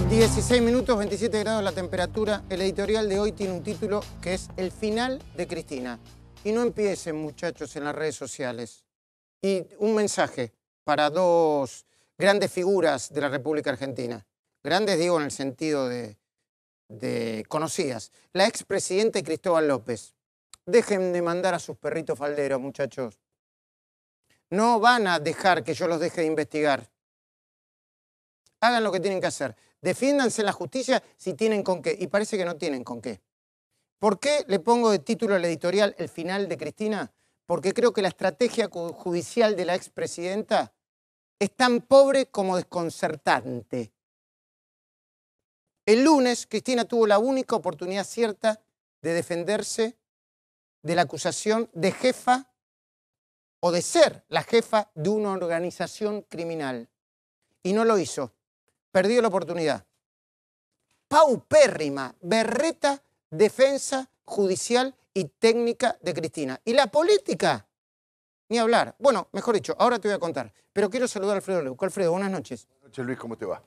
16 minutos, 27 grados la temperatura. El editorial de hoy tiene un título que es El final de Cristina. Y no empiecen, muchachos, en las redes sociales. Y un mensaje para dos grandes figuras de la República Argentina. Grandes, digo, en el sentido de conocidas. La expresidenta Cristóbal López. Dejen de mandar a sus perritos falderos, muchachos. No van a dejar que yo los deje de investigar. Hagan lo que tienen que hacer. Defiéndanse en la justicia si tienen con qué. Y parece que no tienen con qué. ¿Por qué le pongo de título al editorial El final de Cristina? Porque creo que la estrategia judicial de la expresidenta es tan pobre como desconcertante. El lunes, Cristina tuvo la única oportunidad cierta de defenderse de la acusación de jefa o de ser la jefa de una organización criminal. Y no lo hizo. Perdió la oportunidad. Paupérrima, berreta defensa judicial y técnica de Cristina. ¿Y la política? Ni hablar. Bueno, mejor dicho, ahora te voy a contar. Pero quiero saludar a Alfredo Leuco. Alfredo, buenas noches. Buenas noches, Luis, ¿cómo te va?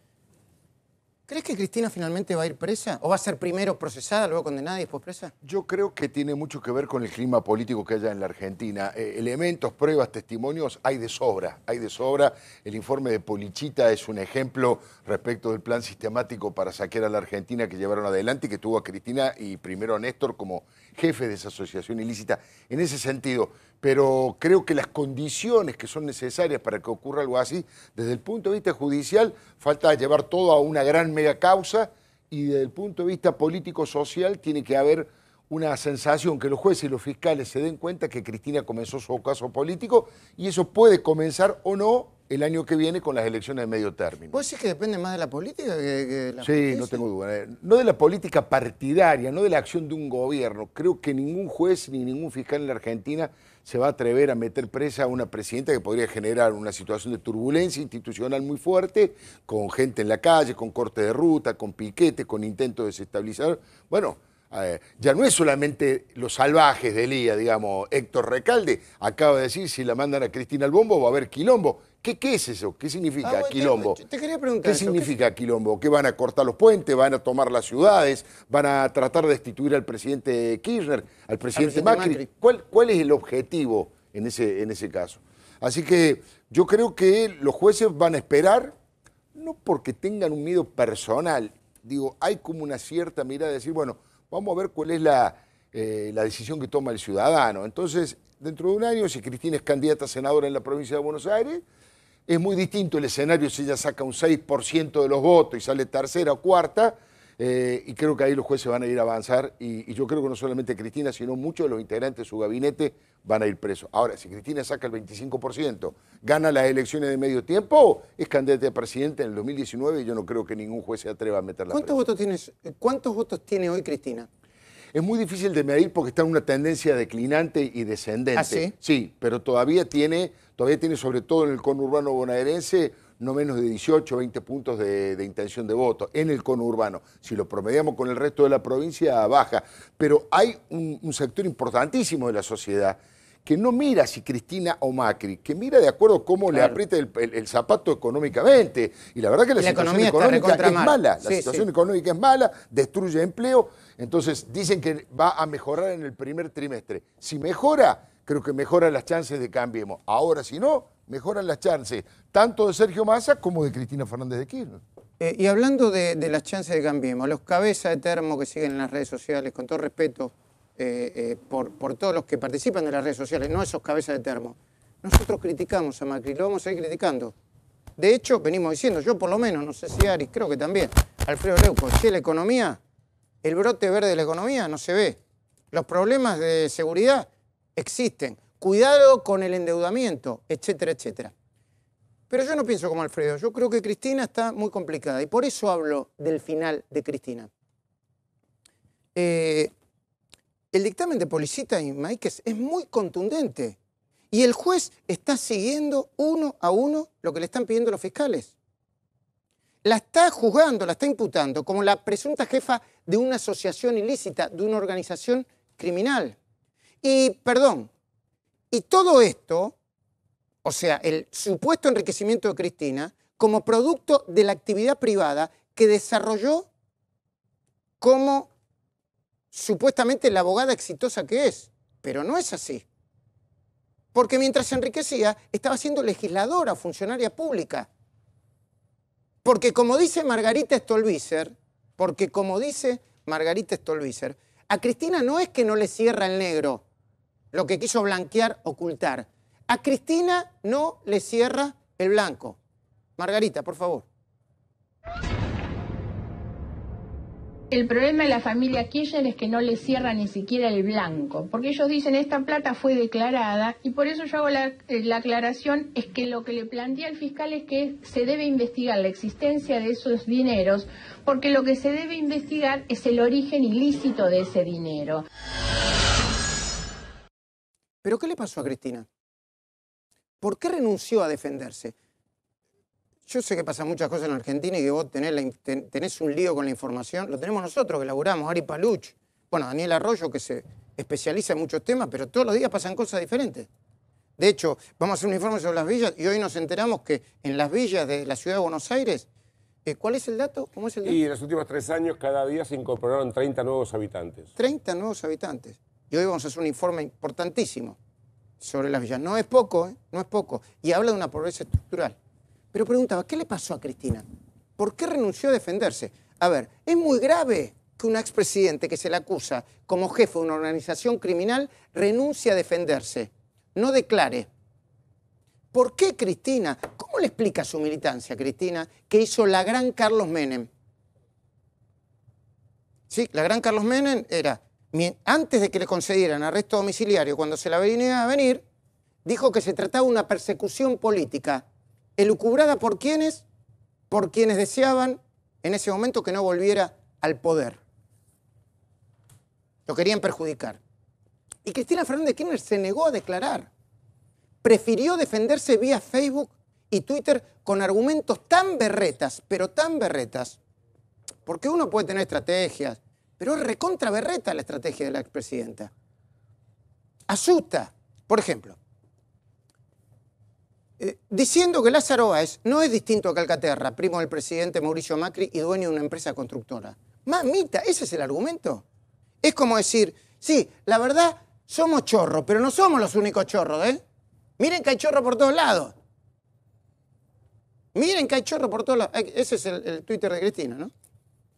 ¿Crees que Cristina finalmente va a ir presa? ¿O va a ser primero procesada, luego condenada y después presa? Yo creo que tiene mucho que ver con el clima político que haya en la Argentina. Elementos, pruebas, testimonios, hay de sobra, hay de sobra. El informe de Polichita es un ejemplo respecto del plan sistemático para saquear a la Argentina que llevaron adelante y que tuvo a Cristina y primero a Néstor como jefe de esa asociación ilícita. En ese sentido, pero creo que las condiciones que son necesarias para que ocurra algo así, desde el punto de vista judicial, falta llevar todo a una gran mega causa y desde el punto de vista político-social tiene que haber una sensación que los jueces y los fiscales se den cuenta que Cristina comenzó su caso político y eso puede comenzar o no el año que viene con las elecciones de medio término. ¿Vos decís que depende más de la política que de la Sí, justicia? no tengo duda. No de la política partidaria, no de la acción de un gobierno. Creo que ningún juez ni ningún fiscal en la Argentina se va a atrever a meter presa a una presidenta que podría generar una situación de turbulencia institucional muy fuerte, con gente en la calle, con corte de ruta, con piquete, con intento de desestabilizar. Bueno, ya no es solamente los salvajes del día, digamos. Héctor Recalde acaba de decir, si la mandan a Cristina al bombo va a haber quilombo. ¿Qué es eso? ¿Qué significa quilombo? Te quería preguntar ¿Qué significa quilombo? ¿Que van a cortar los puentes, van a tomar las ciudades, van a tratar de destituir al presidente Kirchner, al presidente Macri? ¿Cuál es el objetivo en ese caso? Así que yo creo que los jueces van a esperar, no porque tengan un miedo personal, digo, hay como una cierta mirada de decir, bueno, vamos a ver cuál es la decisión que toma el ciudadano. Entonces, dentro de un año, si Cristina es candidata a senadora en la provincia de Buenos Aires, es muy distinto el escenario si ella saca un 6% de los votos y sale tercera o cuarta, y creo que ahí los jueces van a ir a avanzar, y yo creo que no solamente Cristina, sino muchos de los integrantes de su gabinete van a ir presos. Ahora, si Cristina saca el 25%, gana las elecciones de medio tiempo, es candidata a presidente en el 2019 y yo no creo que ningún juez se atreva a meterla presa. ¿Cuántos votos tiene hoy Cristina? Es muy difícil de medir porque está en una tendencia declinante y descendente. ¿Ah, sí? Sí, pero todavía tiene, sobre todo en el conurbano bonaerense, no menos de 18 o 20 puntos de intención de voto en el conurbano. Si lo promediamos con el resto de la provincia, baja. Pero hay un sector importantísimo de la sociedad que no mira si Cristina o Macri, que mira de acuerdo a cómo le aprieta el zapato económicamente. Y la verdad que la situación económica es mala. La situación económica es mala, destruye empleo. Entonces dicen que va a mejorar en el primer trimestre. Si mejora, creo que mejoran las chances de Cambiemos. Ahora, si no, mejoran las chances tanto de Sergio Massa como de Cristina Fernández de Kirchner. Y hablando de las chances de Cambiemos, los cabezas de termo que siguen en las redes sociales, con todo respeto por todos los que participan de las redes sociales, no esos cabezas de termo, nosotros criticamos a Macri, lo vamos a seguir criticando. De hecho, venimos diciendo, yo por lo menos, no sé si Aris, creo que también, Alfredo Leuco, si la economía, el brote verde de la economía no se ve. Los problemas de seguridad existen. Cuidado con el endeudamiento, etcétera, etcétera. Pero yo no pienso como Alfredo. Yo creo que Cristina está muy complicada y por eso hablo del final de Cristina. El dictamen de Polichita y Máiquez es muy contundente y el juez está siguiendo uno a uno lo que le están pidiendo los fiscales. La está juzgando, la está imputando como la presunta jefa de una asociación ilícita, de una organización criminal. Y, perdón, y todo esto, o sea, el supuesto enriquecimiento de Cristina, como producto de la actividad privada que desarrolló como supuestamente la abogada exitosa que es. Pero no es así. Porque mientras se enriquecía, estaba siendo legisladora o funcionaria pública. Porque como dice Margarita Stolbizer, a Cristina no es que no le cierra el negro, lo que quiso blanquear, ocultar. A Cristina no le cierra el blanco. Margarita, por favor. El problema de la familia Kirchner es que no le cierra ni siquiera el blanco, porque ellos dicen esta plata fue declarada y por eso yo hago la aclaración, es que lo que le plantea el fiscal es que se debe investigar la existencia de esos dineros, porque lo que se debe investigar es el origen ilícito de ese dinero. ¿Pero qué le pasó a Cristina? ¿Por qué renunció a defenderse? Yo sé que pasan muchas cosas en Argentina y que vos tenés un lío con la información. Lo tenemos nosotros que laburamos, Ari Paluch. Bueno, Daniel Arroyo, que se especializa en muchos temas, pero todos los días pasan cosas diferentes. De hecho, vamos a hacer un informe sobre las villas y hoy nos enteramos que en las villas de la ciudad de Buenos Aires, ¿cuál es el dato? ¿Cómo es el dato? Y en los últimos 3 años, cada día se incorporaron 30 nuevos habitantes. 30 nuevos habitantes. Y hoy vamos a hacer un informe importantísimo sobre las villas. No es poco, ¿eh? No es poco. Y habla de una pobreza estructural. Pero preguntaba, ¿qué le pasó a Cristina? ¿Por qué renunció a defenderse? A ver, es muy grave que un expresidente que se le acusa como jefe de una organización criminal renuncie a defenderse, no declare. ¿Por qué Cristina? ¿Cómo le explica a su militancia, Cristina, que hizo la gran Carlos Menem? Sí, la gran Carlos Menem era, antes de que le concedieran arresto domiciliario, cuando se la venía a venir, dijo que se trataba de una persecución política. ¿Elucubrada por quiénes? Por quienes deseaban en ese momento que no volviera al poder. Lo querían perjudicar. Y Cristina Fernández de Kirchner se negó a declarar. Prefirió defenderse vía Facebook y Twitter con argumentos tan berretas, pero tan berretas, porque uno puede tener estrategias, pero es recontra berreta la estrategia de la expresidenta. Asusta, por ejemplo. Diciendo que Lázaro Báez no es distinto a Calcaterra, primo del presidente Mauricio Macri y dueño de una empresa constructora. Mamita, ¿ese es el argumento? Es como decir, sí, la verdad, somos chorros, pero no somos los únicos chorros, ¿eh? Miren que hay chorros por todos lados. Miren que hay chorros por todos lados. Ese es el Twitter de Cristina, ¿no?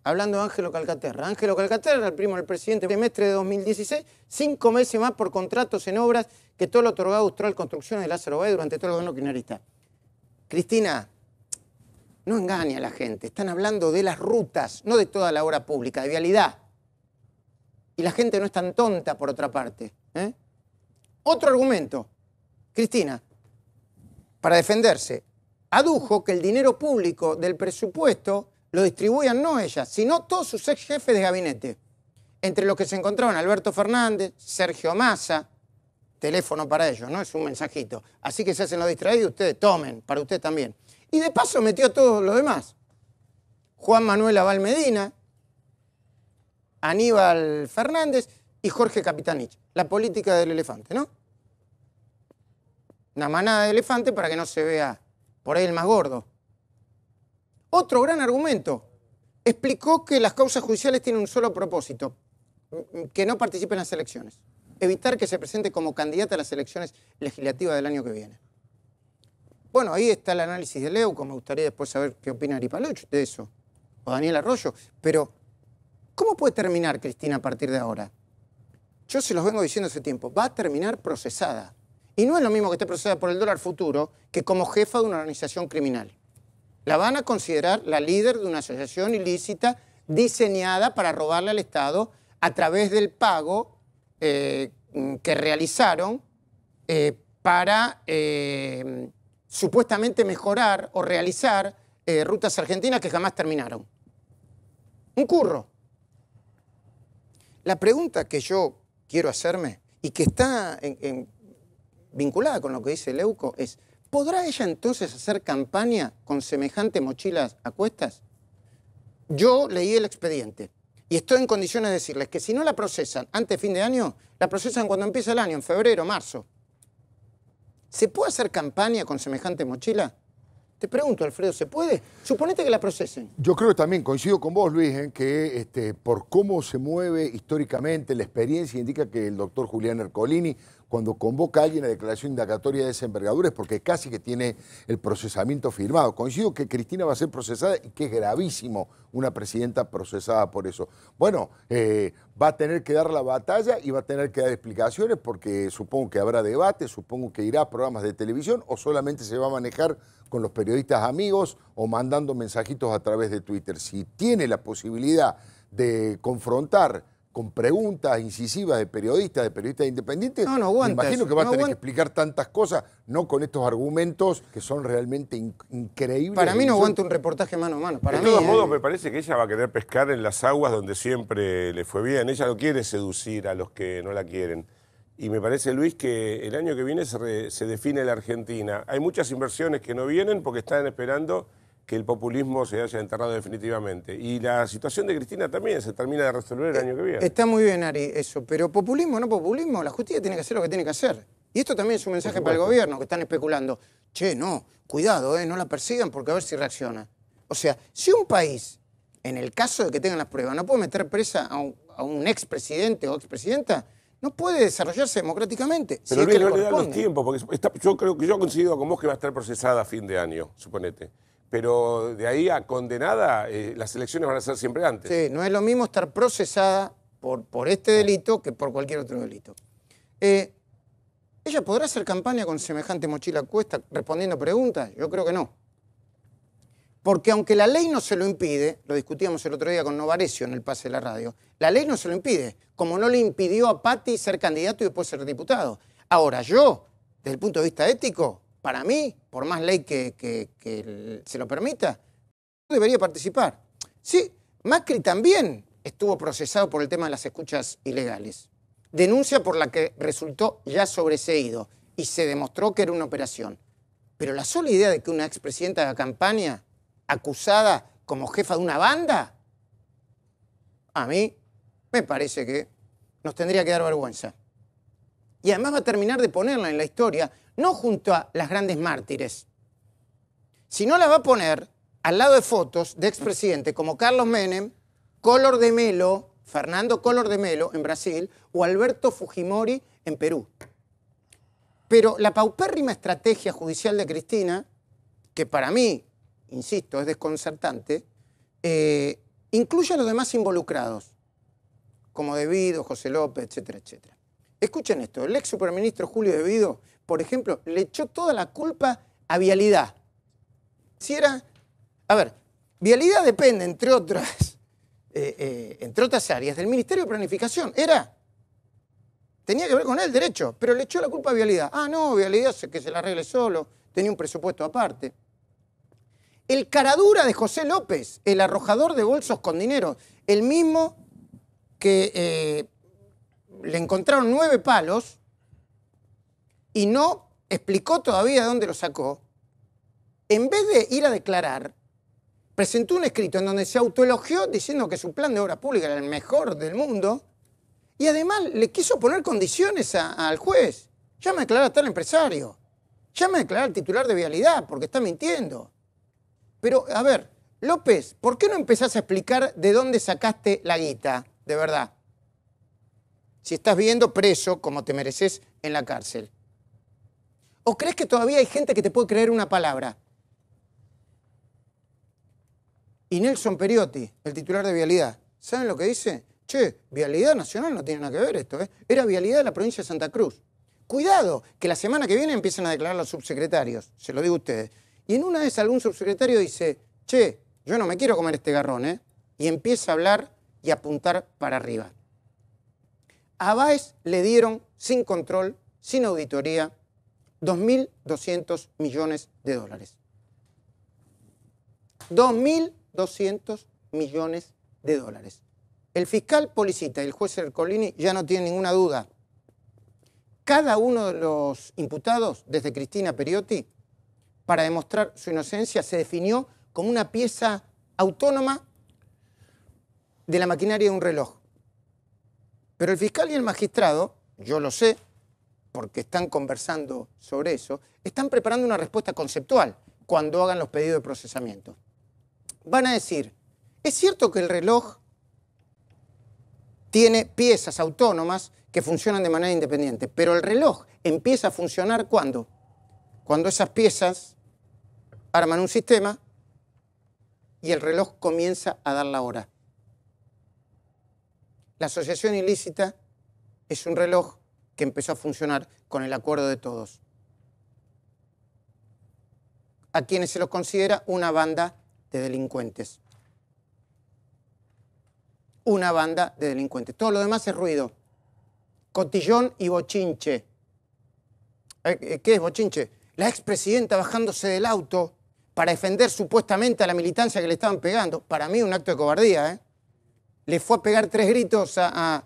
Hablando de Ángelo Calcaterra. Ángelo Calcaterra, el primo del presidente, trimestre de 2016, 5 meses más por contratos en obras que todo lo otorgado a Austral Construcciones de Lázaro Báez durante todo el gobierno kirchnerista. Cristina, no engaña a la gente. Están hablando de las rutas, no de toda la obra pública, de vialidad. Y la gente no es tan tonta, por otra parte. Otro argumento. Cristina, para defenderse, adujo que el dinero público del presupuesto lo distribuían no ella, sino todos sus ex jefes de gabinete. Entre los que se encontraban Alberto Fernández, Sergio Massa, teléfono para ellos, ¿no? Es un mensajito. Así que se hacen los distraídos, ustedes tomen, para usted también. Y de paso metió a todos los demás. Juan Manuel Abal Medina, Aníbal Fernández y Jorge Capitanich. La política del elefante, ¿no? Una manada de elefante para que no se vea por ahí el más gordo. Otro gran argumento. Explicó que las causas judiciales tienen un solo propósito, que no participe en las elecciones. Evitar que se presente como candidata a las elecciones legislativas del año que viene. Bueno, ahí está el análisis de Leuco. Me gustaría después saber qué opina Ari Paluch de eso. O Daniel Arroyo. Pero, ¿cómo puede terminar Cristina a partir de ahora? Yo se los vengo diciendo hace tiempo. Va a terminar procesada. Y no es lo mismo que esté procesada por el dólar futuro que como jefa de una organización criminal. La van a considerar la líder de una asociación ilícita diseñada para robarle al Estado a través del pago que realizaron para supuestamente mejorar o realizar rutas argentinas que jamás terminaron. Un curro. La pregunta que yo quiero hacerme y que está vinculada con lo que dice Leuco es: ¿podrá ella entonces hacer campaña con semejante mochilas a cuestas? Yo leí el expediente y estoy en condiciones de decirles que si no la procesan antes de fin de año, la procesan cuando empieza el año, en febrero, marzo. ¿Se puede hacer campaña con semejante mochila? Te pregunto, Alfredo, ¿se puede? Suponete que la procesen. Yo creo que también coincido con vos, Luis, en que por cómo se mueve históricamente, la experiencia indica que el doctor Julián Ercolini, cuando convoca a alguien a declaración indagatoria de esa envergadura, es porque casi que tiene el procesamiento firmado. Coincido que Cristina va a ser procesada y que es gravísimo una presidenta procesada por eso. Bueno, va a tener que dar la batalla y va a tener que dar explicaciones porque supongo que habrá debate, supongo que irá a programas de televisión o solamente se va a manejar con los periodistas amigos o mandando mensajitos a través de Twitter. Si tiene la posibilidad de confrontar con preguntas incisivas de periodistas independientes, no aguanta me imagino eso, que va a no tener que aguanta. explicar tantas cosas, no con estos argumentos que son realmente increíbles. Para mí no aguanta un reportaje mano a mano. Para De mí, todos modos, me parece que ella va a querer pescar en las aguas donde siempre le fue bien. Ella no quiere seducir a los que no la quieren. Y me parece, Luis, que el año que viene se define la Argentina. Hay muchas inversiones que no vienen porque están esperando que el populismo se haya enterrado definitivamente. Y la situación de Cristina también se termina de resolver el año que viene. Está muy bien, Ari, eso. Pero populismo, no populismo, la justicia tiene que hacer lo que tiene que hacer. Y esto también es un mensaje para el gobierno, que están especulando. Che, no, cuidado, no la persigan porque a ver si reacciona. O sea, si un país, en el caso de que tengan las pruebas, no puede meter presa a un expresidente o expresidenta, no puede desarrollarse democráticamente. Pero si Luis, es que no le le dan los corresponde. tiempos, porque yo creo que yo coincido con vos que va a estar procesada a fin de año, suponete. Pero de ahí a condenada, las elecciones van a ser siempre antes. Sí, no es lo mismo estar procesada por este delito que por cualquier otro delito. ¿Ella podrá hacer campaña con semejante mochila a cuesta respondiendo preguntas? Yo creo que no. Porque aunque la ley no se lo impide, lo discutíamos el otro día con Novarecio en el pase de la radio, la ley no se lo impide, como no le impidió a Patti ser candidato y después ser diputado. Ahora yo, desde el punto de vista ético, para mí, por más ley que se lo permita, debería participar. Sí, Macri también estuvo procesado por el tema de las escuchas ilegales. Denuncia por la que resultó ya sobreseído y se demostró que era una operación. Pero la sola idea de que una expresidenta haga campaña acusada como jefa de una banda, a mí me parece que nos tendría que dar vergüenza. Y además va a terminar de ponerla en la historia, no junto a las grandes mártires, sino la va a poner al lado de fotos de expresidentes como Carlos Menem, Collor de Mello, Fernando Collor de Mello en Brasil o Alberto Fujimori en Perú. Pero la paupérrima estrategia judicial de Cristina, que para mí, insisto, es desconcertante, incluye a los demás involucrados, como De Vido, José López, etcétera, etcétera. Escuchen esto, el ex superministro Julio De Vido, por ejemplo, le echó toda la culpa a Vialidad. Si era, a ver, Vialidad depende, entre otras áreas, del Ministerio de Planificación. Tenía que ver con él, derecho, pero le echó la culpa a Vialidad. Ah, no, Vialidad que se la arregle solo, tenía un presupuesto aparte. El caradura de José López, el arrojador de bolsos con dinero, el mismo que le encontraron 9 palos y no explicó todavía de dónde lo sacó, en vez de ir a declarar, presentó un escrito en donde se autoelogió diciendo que su plan de obra pública era el mejor del mundo y además le quiso poner condiciones al juez. Llama a declarar a tal empresario, llama a declarar al titular de Vialidad porque está mintiendo. Pero, a ver, López, ¿por qué no empezás a explicar de dónde sacaste la guita, de verdad? Si estás viviendo preso como te mereces en la cárcel. ¿O crees que todavía hay gente que te puede creer una palabra? Y Nelson Periotti, el titular de Vialidad, ¿saben lo que dice? Che, Vialidad Nacional no tiene nada que ver esto, ¿eh? Era Vialidad de la provincia de Santa Cruz. Cuidado, que la semana que viene empiezan a declarar los subsecretarios, se lo digo a ustedes. Y en una vez algún subsecretario dice, che, yo no me quiero comer este garrón, ¿eh? Y empieza a hablar y a apuntar para arriba. A Báez le dieron, sin control, sin auditoría, 2.200 millones de dólares. 2.200 millones de dólares. El fiscal Policita y el juez Ercolini ya no tienen ninguna duda. Cada uno de los imputados, desde Cristina Periotti, para demostrar su inocencia, se definió como una pieza autónoma de la maquinaria de un reloj. Pero el fiscal y el magistrado, yo lo sé, porque están conversando sobre eso, están preparando una respuesta conceptual. cuando hagan los pedidos de procesamiento. Van a decir, es cierto que el reloj tiene piezas autónomas que funcionan de manera independiente, pero el reloj empieza a funcionar ¿cuándo? Cuando esas piezas arman un sistema y el reloj comienza a dar la hora. La asociación ilícita es un reloj que empezó a funcionar con el acuerdo de todos, a quienes se los considera una banda de delincuentes. Una banda de delincuentes. Todo lo demás es ruido. Cotillón y bochinche. ¿Qué es bochinche? La expresidenta bajándose del auto para defender supuestamente a la militancia que le estaban pegando. Para mí un acto de cobardía, ¿eh? Le fue a pegar 3 gritos a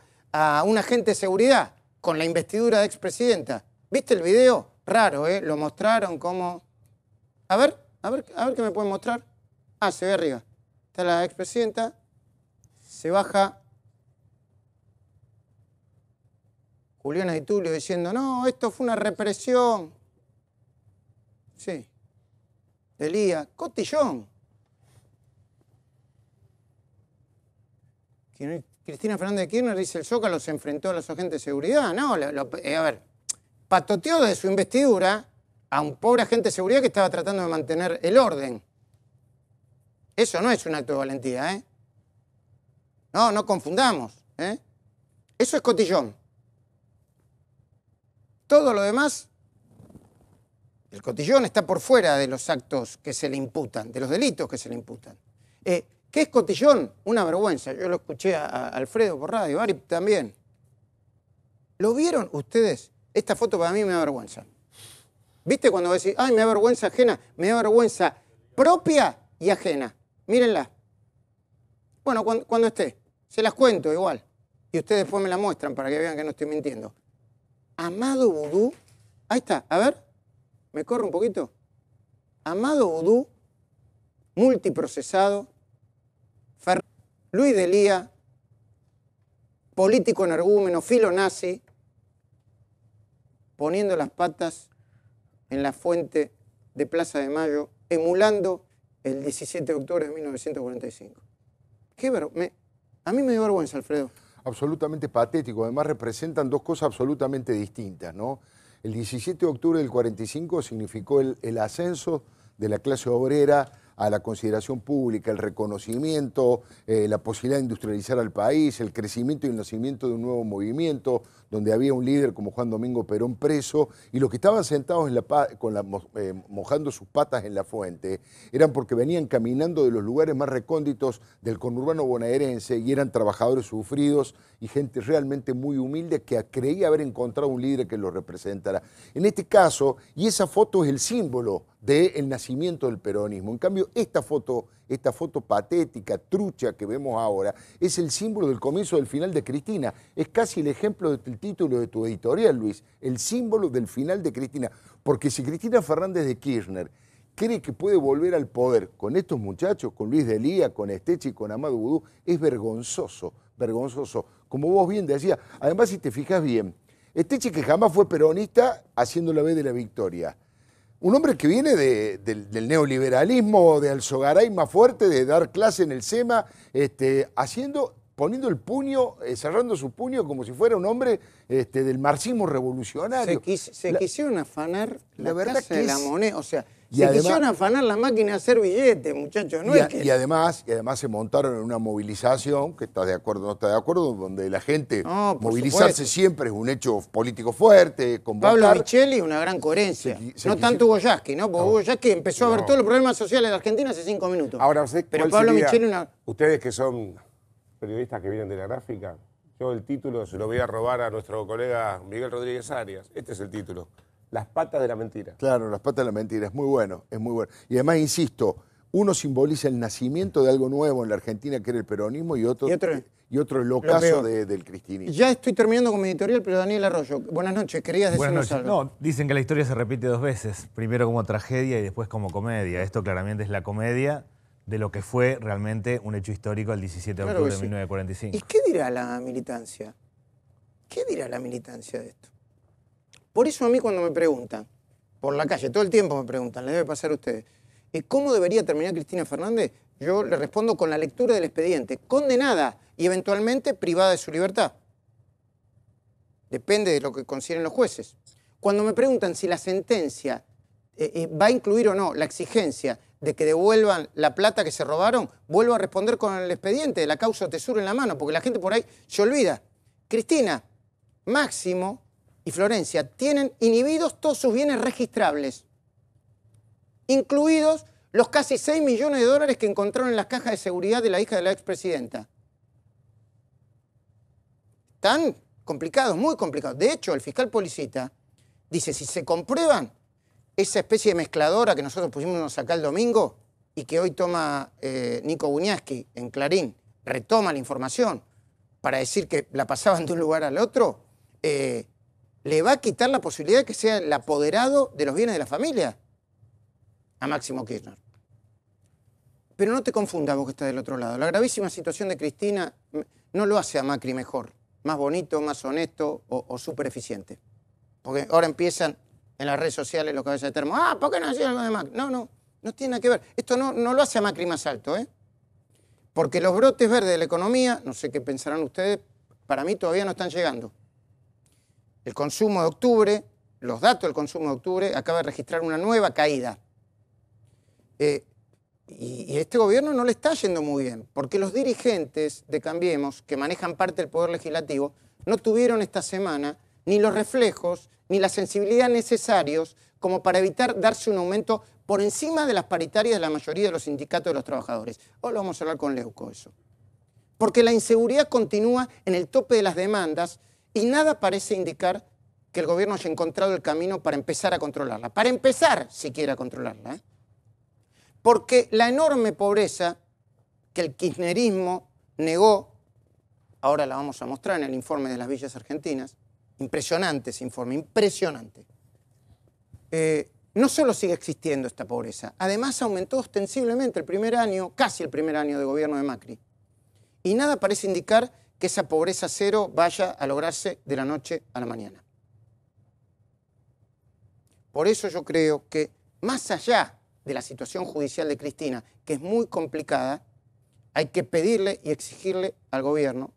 un agente de seguridad con la investidura de expresidenta. ¿Viste el video? Raro, ¿eh? Lo mostraron como... A ver qué me pueden mostrar. Ah, se ve arriba. Está la expresidenta. Se baja Juliana Di Tulio diciendo, no, esto fue una represión. Sí. Delía, cotillón. Cristina Fernández de Kirchner dice, el Zócalo se enfrentó a los agentes de seguridad. No, a ver, patoteó de su investidura a un pobre agente de seguridad que estaba tratando de mantener el orden. Eso no es un acto de valentía, ¿eh? No confundamos, ¿eh? Eso es cotillón. Todo lo demás, el cotillón está por fuera de los actos que se le imputan, de los delitos que se le imputan. ¿Qué es cotillón? Una vergüenza. Yo lo escuché a Alfredo por radio, Ari también. ¿Lo vieron ustedes? Esta foto para mí me da vergüenza. ¿Viste cuando decís, ay, me da vergüenza ajena? Me da vergüenza propia y ajena. Mírenla. Bueno, cuando esté, se las cuento igual. Y ustedes después me la muestran para que vean que no estoy mintiendo. Amado Vudú, ahí está, a ver, me corre un poquito. Amado Vudú, multiprocesado, Luis Delía, político energúmeno, filonazi, poniendo las patas en la fuente de Plaza de Mayo, emulando el 17 de octubre de 1945. A mí me dio vergüenza, Alfredo. Absolutamente patético. Además representan dos cosas absolutamente distintas, ¿no? El 17 de octubre del 45 significó el ascenso de la clase obrera a la consideración pública, el reconocimiento, la posibilidad de industrializar al país, el crecimiento y el nacimiento de un nuevo movimiento, donde había un líder como Juan Domingo Perón preso, y los que estaban sentados mojando sus patas en la fuente eran porque venían caminando de los lugares más recónditos del conurbano bonaerense y eran trabajadores sufridos y gente realmente muy humilde que creía haber encontrado un líder que los representara. En este caso, y esa foto es el símbolo del nacimiento del peronismo. En cambio, esta foto patética, trucha que vemos ahora, es el símbolo del comienzo del final de Cristina. Es casi el ejemplo del título de tu editorial, Luis, el símbolo del final de Cristina. Porque si Cristina Fernández de Kirchner cree que puede volver al poder con estos muchachos, con Luis Delía, con Esteche y con Amado Vudú, es vergonzoso, vergonzoso. Como vos bien decías, además si te fijas bien, Esteche que jamás fue peronista, haciendo la B de la victoria. Un hombre que viene del neoliberalismo, de Alzogaray más fuerte, de dar clase en el SEMA, poniendo el puño, cerrando su puño como si fuera un hombre del marxismo revolucionario. Se quisieron afanar la casa de la moneda, o sea, además, quisieron afanar la máquina de hacer billetes, muchachos. Y además se montaron en una movilización, que estás de acuerdo o no estás de acuerdo, donde la gente, movilizarse siempre es un hecho político fuerte. Pablo Micheli, una gran coherencia. No tanto Hugo Yasky, ¿no? Porque Hugo Yasky empezó a ver todos los problemas sociales de Argentina hace 5 minutos. Ahora, pero Pablo Micheli ustedes que son periodistas que vienen de la gráfica, yo el título se lo voy a robar a nuestro colega Miguel Rodríguez Arias. Este es el título. Las patas de la mentira. Claro, las patas de la mentira. Es muy bueno, es muy bueno. Y además, insisto, uno simboliza el nacimiento de algo nuevo en la Argentina, que era el peronismo, y otro el ocaso del cristinismo. Ya estoy terminando con mi editorial, pero Daniel Arroyo, buenas noches, querías decirnos algo. No, dicen que la historia se repite 2 veces, primero como tragedia y después como comedia. Esto claramente es la comedia de lo que fue realmente un hecho histórico el 17 de octubre de 1945. ¿Y qué dirá la militancia? ¿Qué dirá la militancia de esto? Por eso a mí cuando me preguntan, por la calle, todo el tiempo me preguntan, le debe pasar a ustedes, ¿Cómo debería terminar Cristina Fernández? Yo le respondo con la lectura del expediente. Condenada y eventualmente privada de su libertad. Depende de lo que consideren los jueces. Cuando me preguntan si la sentencia va a incluir o no la exigencia de que devuelvan la plata que se robaron, vuelvo a responder con el expediente de la causa Tesoro en la mano, porque la gente por ahí se olvida. Cristina, Máximo y Florencia tienen inhibidos todos sus bienes registrables, incluidos los casi 6 millones de dólares que encontraron en las cajas de seguridad de la hija de la expresidenta. Están complicados, muy complicados. De hecho, el fiscal Policita dice, si se comprueban esa especie de mezcladora que nosotros pusimos acá el domingo y que hoy toma Nico Buñaski en Clarín, retoma la información para decir que la pasaban de un lugar al otro, le va a quitar la posibilidad de que sea el apoderado de los bienes de la familia a Máximo Kirchner. Pero no te confundas vos que estás del otro lado. La gravísima situación de Cristina no lo hace a Macri mejor, más bonito, más honesto o súper eficiente. Porque ahora empiezan en las redes sociales los cabezas de termo. ¿Por qué no hacía algo de Macri? No tiene nada que ver. Esto no lo hace a Macri más alto, ¿eh? Porque los brotes verdes de la economía, no sé qué pensarán ustedes, para mí todavía no están llegando. El consumo de octubre, los datos del consumo de octubre, acaba de registrar una nueva caída. Y este gobierno no le está yendo muy bien, porque los dirigentes de Cambiemos, que manejan parte del Poder Legislativo, no tuvieron esta semana ni los reflejos, ni la sensibilidad necesarios como para evitar darse un aumento por encima de las paritarias de la mayoría de los sindicatos de los trabajadores. Hoy lo vamos a hablar con Leuco eso. Porque la inseguridad continúa en el tope de las demandas y nada parece indicar que el gobierno haya encontrado el camino para empezar a controlarla. Para empezar siquiera a controlarla, ¿eh? Porque la enorme pobreza que el kirchnerismo negó, ahora la vamos a mostrar en el informe de las villas argentinas, impresionante ese informe, impresionante. No solo sigue existiendo esta pobreza, además aumentó ostensiblemente el primer año, casi el primer año de gobierno de Macri. Y nada parece indicar que esa pobreza cero vaya a lograrse de la noche a la mañana. Por eso yo creo que más allá de la situación judicial de Cristina, que es muy complicada, hay que pedirle y exigirle al gobierno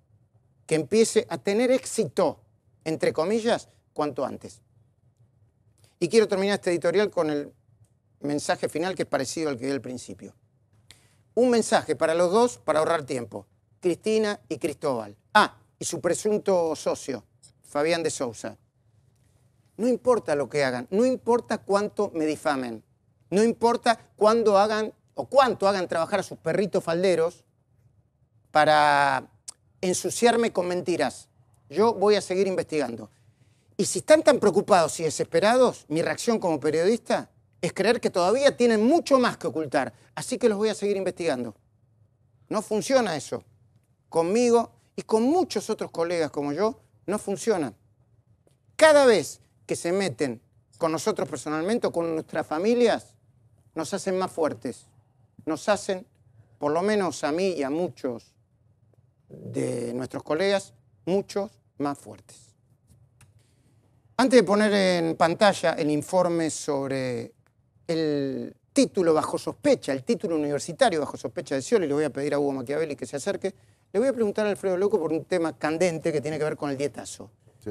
que empiece a tener éxito, entre comillas, cuanto antes. Y quiero terminar este editorial con el mensaje final que es parecido al que di al principio. Un mensaje para los dos para ahorrar tiempo. Cristina y Cristóbal. Y su presunto socio, Fabián de Sousa. No importa lo que hagan, no importa cuánto me difamen, no importa cuándo hagan o cuánto hagan trabajar a sus perritos falderos para ensuciarme con mentiras. Yo voy a seguir investigando. Y si están tan preocupados y desesperados, mi reacción como periodista es creer que todavía tienen mucho más que ocultar. Así que los voy a seguir investigando. No funciona eso. Conmigo y con muchos otros colegas como yo, no funciona. Cada vez que se meten con nosotros personalmente o con nuestras familias, nos hacen más fuertes. Nos hacen, por lo menos a mí y a muchos de nuestros colegas, muchos más fuertes. Antes de poner en pantalla el informe sobre el título bajo sospecha, el título universitario bajo sospecha de Scioli, le voy a pedir a Hugo Machiavelli que se acerque, le voy a preguntar a Alfredo Leuco por un tema candente que tiene que ver con el dietazo. Sí.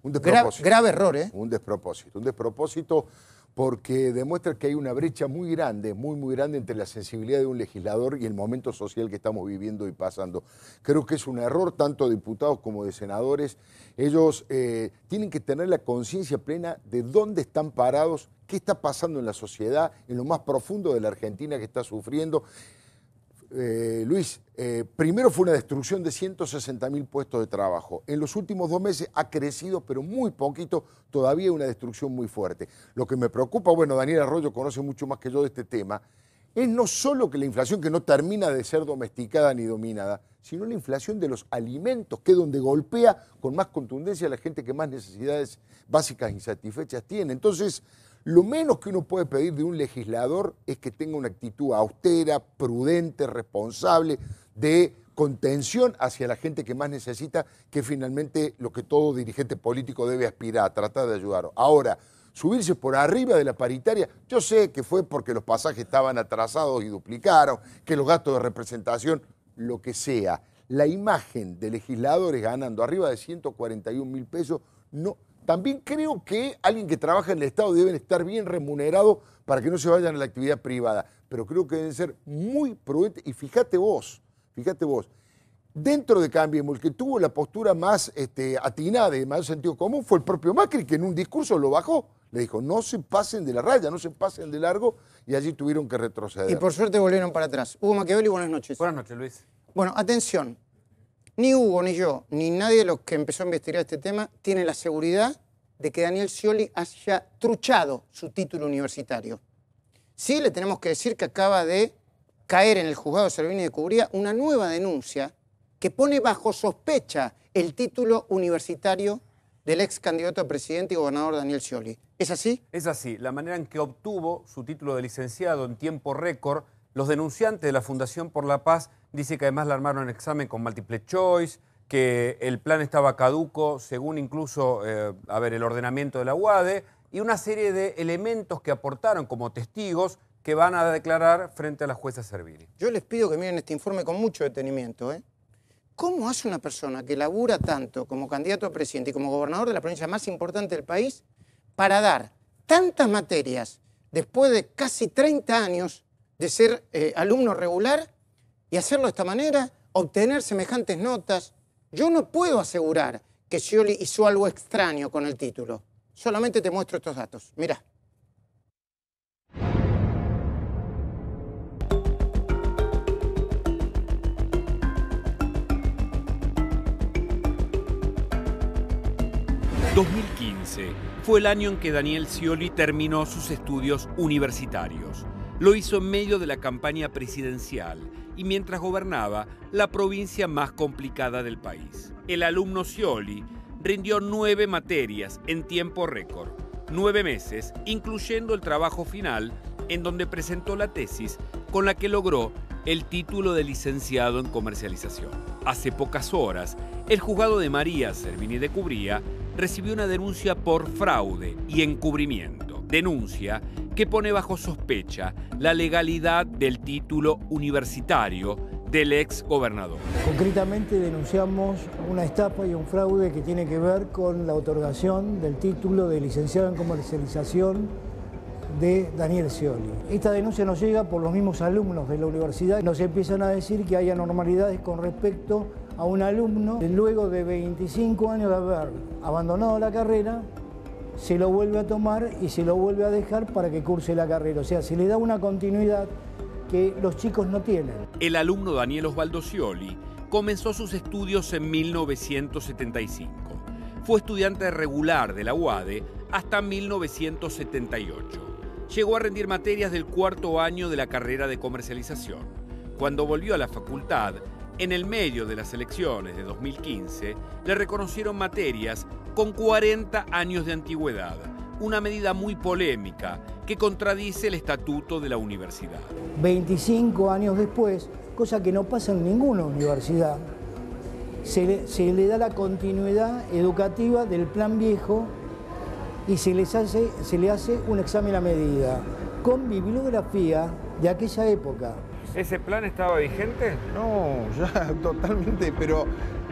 Un despropósito. Grave error, ¿eh? Un despropósito porque demuestra que hay una brecha muy grande, muy grande entre la sensibilidad de un legislador y el momento social que estamos viviendo y pasando. Creo que es un error tanto de diputados como de senadores. Ellos tienen que tener la conciencia plena de dónde están parados, qué está pasando en la sociedad, en lo más profundo de la Argentina que está sufriendo. Luis, primero fue una destrucción de 160.000 puestos de trabajo. En los últimos 2 meses ha crecido, pero muy poquito, todavía una destrucción muy fuerte. Lo que me preocupa, bueno, Daniel Arroyo conoce mucho más que yo de este tema, es no solo que la inflación que no termina de ser domesticada ni dominada, sino la inflación de los alimentos, que es donde golpea con más contundencia a la gente que más necesidades básicas insatisfechas tiene. Entonces, lo menos que uno puede pedir de un legislador es que tenga una actitud austera, prudente, responsable, de contención hacia la gente que más necesita, que es finalmente lo que todo dirigente político debe aspirar, a tratar de ayudar. Ahora, subirse por arriba de la paritaria. Yo sé que fue porque los pasajes estaban atrasados y duplicaron, que los gastos de representación, lo que sea. La imagen de legisladores ganando arriba de 141.000 pesos, no. También creo que alguien que trabaja en el Estado deben estar bien remunerados para que no se vayan a la actividad privada. Pero creo que deben ser muy prudentes. Y fíjate vos, dentro de Cambiemos, el que tuvo la postura más atinada y de mayor sentido común fue el propio Macri, que en un discurso lo bajó. Le dijo, no se pasen de la raya, no se pasen de largo, y allí tuvieron que retroceder. Y por suerte volvieron para atrás. Hugo Machiavelli, buenas noches. Buenas noches, Luis. Bueno, atención. Ni Hugo, ni yo, ni nadie de los que empezó a investigar este tema tiene la seguridad de que Daniel Scioli haya truchado su título universitario. Sí, le tenemos que decir que acaba de caer en el juzgado de Servini de Cubría una nueva denuncia que pone bajo sospecha el título universitario del ex candidato a presidente y gobernador Daniel Scioli. ¿Es así? Es así. La manera en que obtuvo su título de licenciado en tiempo récord, los denunciantes de la Fundación por la Paz dicen que además le armaron un examen con multiple choice, que el plan estaba caduco según incluso el ordenamiento de la UADE, y una serie de elementos que aportaron como testigos que van a declarar frente a la jueza Servini. Yo les pido que miren este informe con mucho detenimiento. ¿Cómo hace una persona que labura tanto como candidato a presidente y como gobernador de la provincia más importante del país para dar tantas materias después de casi 30 años de ser alumno regular y hacerlo de esta manera, obtener semejantes notas? Yo no puedo asegurar que Scioli hizo algo extraño con el título. Solamente te muestro estos datos. Mirá. ...2015 fue el año en que Daniel Scioli terminó sus estudios universitarios. Lo hizo en medio de la campaña presidencial y mientras gobernaba la provincia más complicada del país. El alumno Scioli rindió 9 materias en tiempo récord, 9 meses, incluyendo el trabajo final, en donde presentó la tesis con la que logró el título de licenciado en comercialización. Hace pocas horas, el juzgado de María Servini de Cubría recibió una denuncia por fraude y encubrimiento. Denuncia que pone bajo sospecha la legalidad del título universitario del ex gobernador. Concretamente denunciamos una estafa y un fraude que tiene que ver con la otorgación del título de licenciado en comercialización de Daniel Scioli. Esta denuncia nos llega por los mismos alumnos de la universidad. Nos empiezan a decir que hay anormalidades con respecto a un alumno que luego de 25 años de haber abandonado la carrera, se lo vuelve a tomar y se lo vuelve a dejar para que curse la carrera. O sea, se le da una continuidad que los chicos no tienen. El alumno Daniel Osvaldo Scioli comenzó sus estudios en 1975. Fue estudiante regular de la UADE hasta 1978. Llegó a rendir materias del 4º año de la carrera de comercialización. Cuando volvió a la facultad, en el medio de las elecciones de 2015, le reconocieron materias con 40 años de antigüedad, una medida muy polémica que contradice el estatuto de la universidad. 25 años después, cosa que no pasa en ninguna universidad, se le da la continuidad educativa del plan viejo y se le hace un examen a medida, con bibliografía de aquella época. ¿Ese plan estaba vigente? No, ya totalmente, pero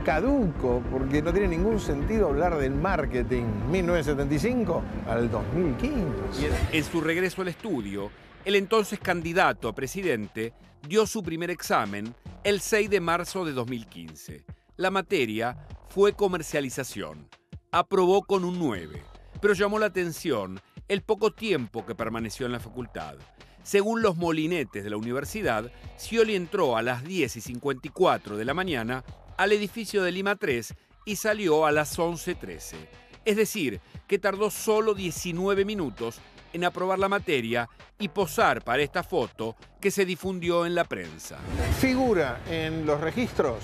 caduco, porque no tiene ningún sentido hablar del marketing 1975 al 2015. En su regreso al estudio, el entonces candidato a presidente dio su primer examen el 6 de marzo de 2015. La materia fue comercialización. Aprobó con un 9, pero llamó la atención el poco tiempo que permaneció en la facultad. Según los molinetes de la universidad, Scioli entró a las 10:54 de la mañana al edificio de Lima 3 y salió a las 11:13. Es decir, que tardó solo 19 minutos en aprobar la materia y posar para esta foto que se difundió en la prensa. Figura en los registros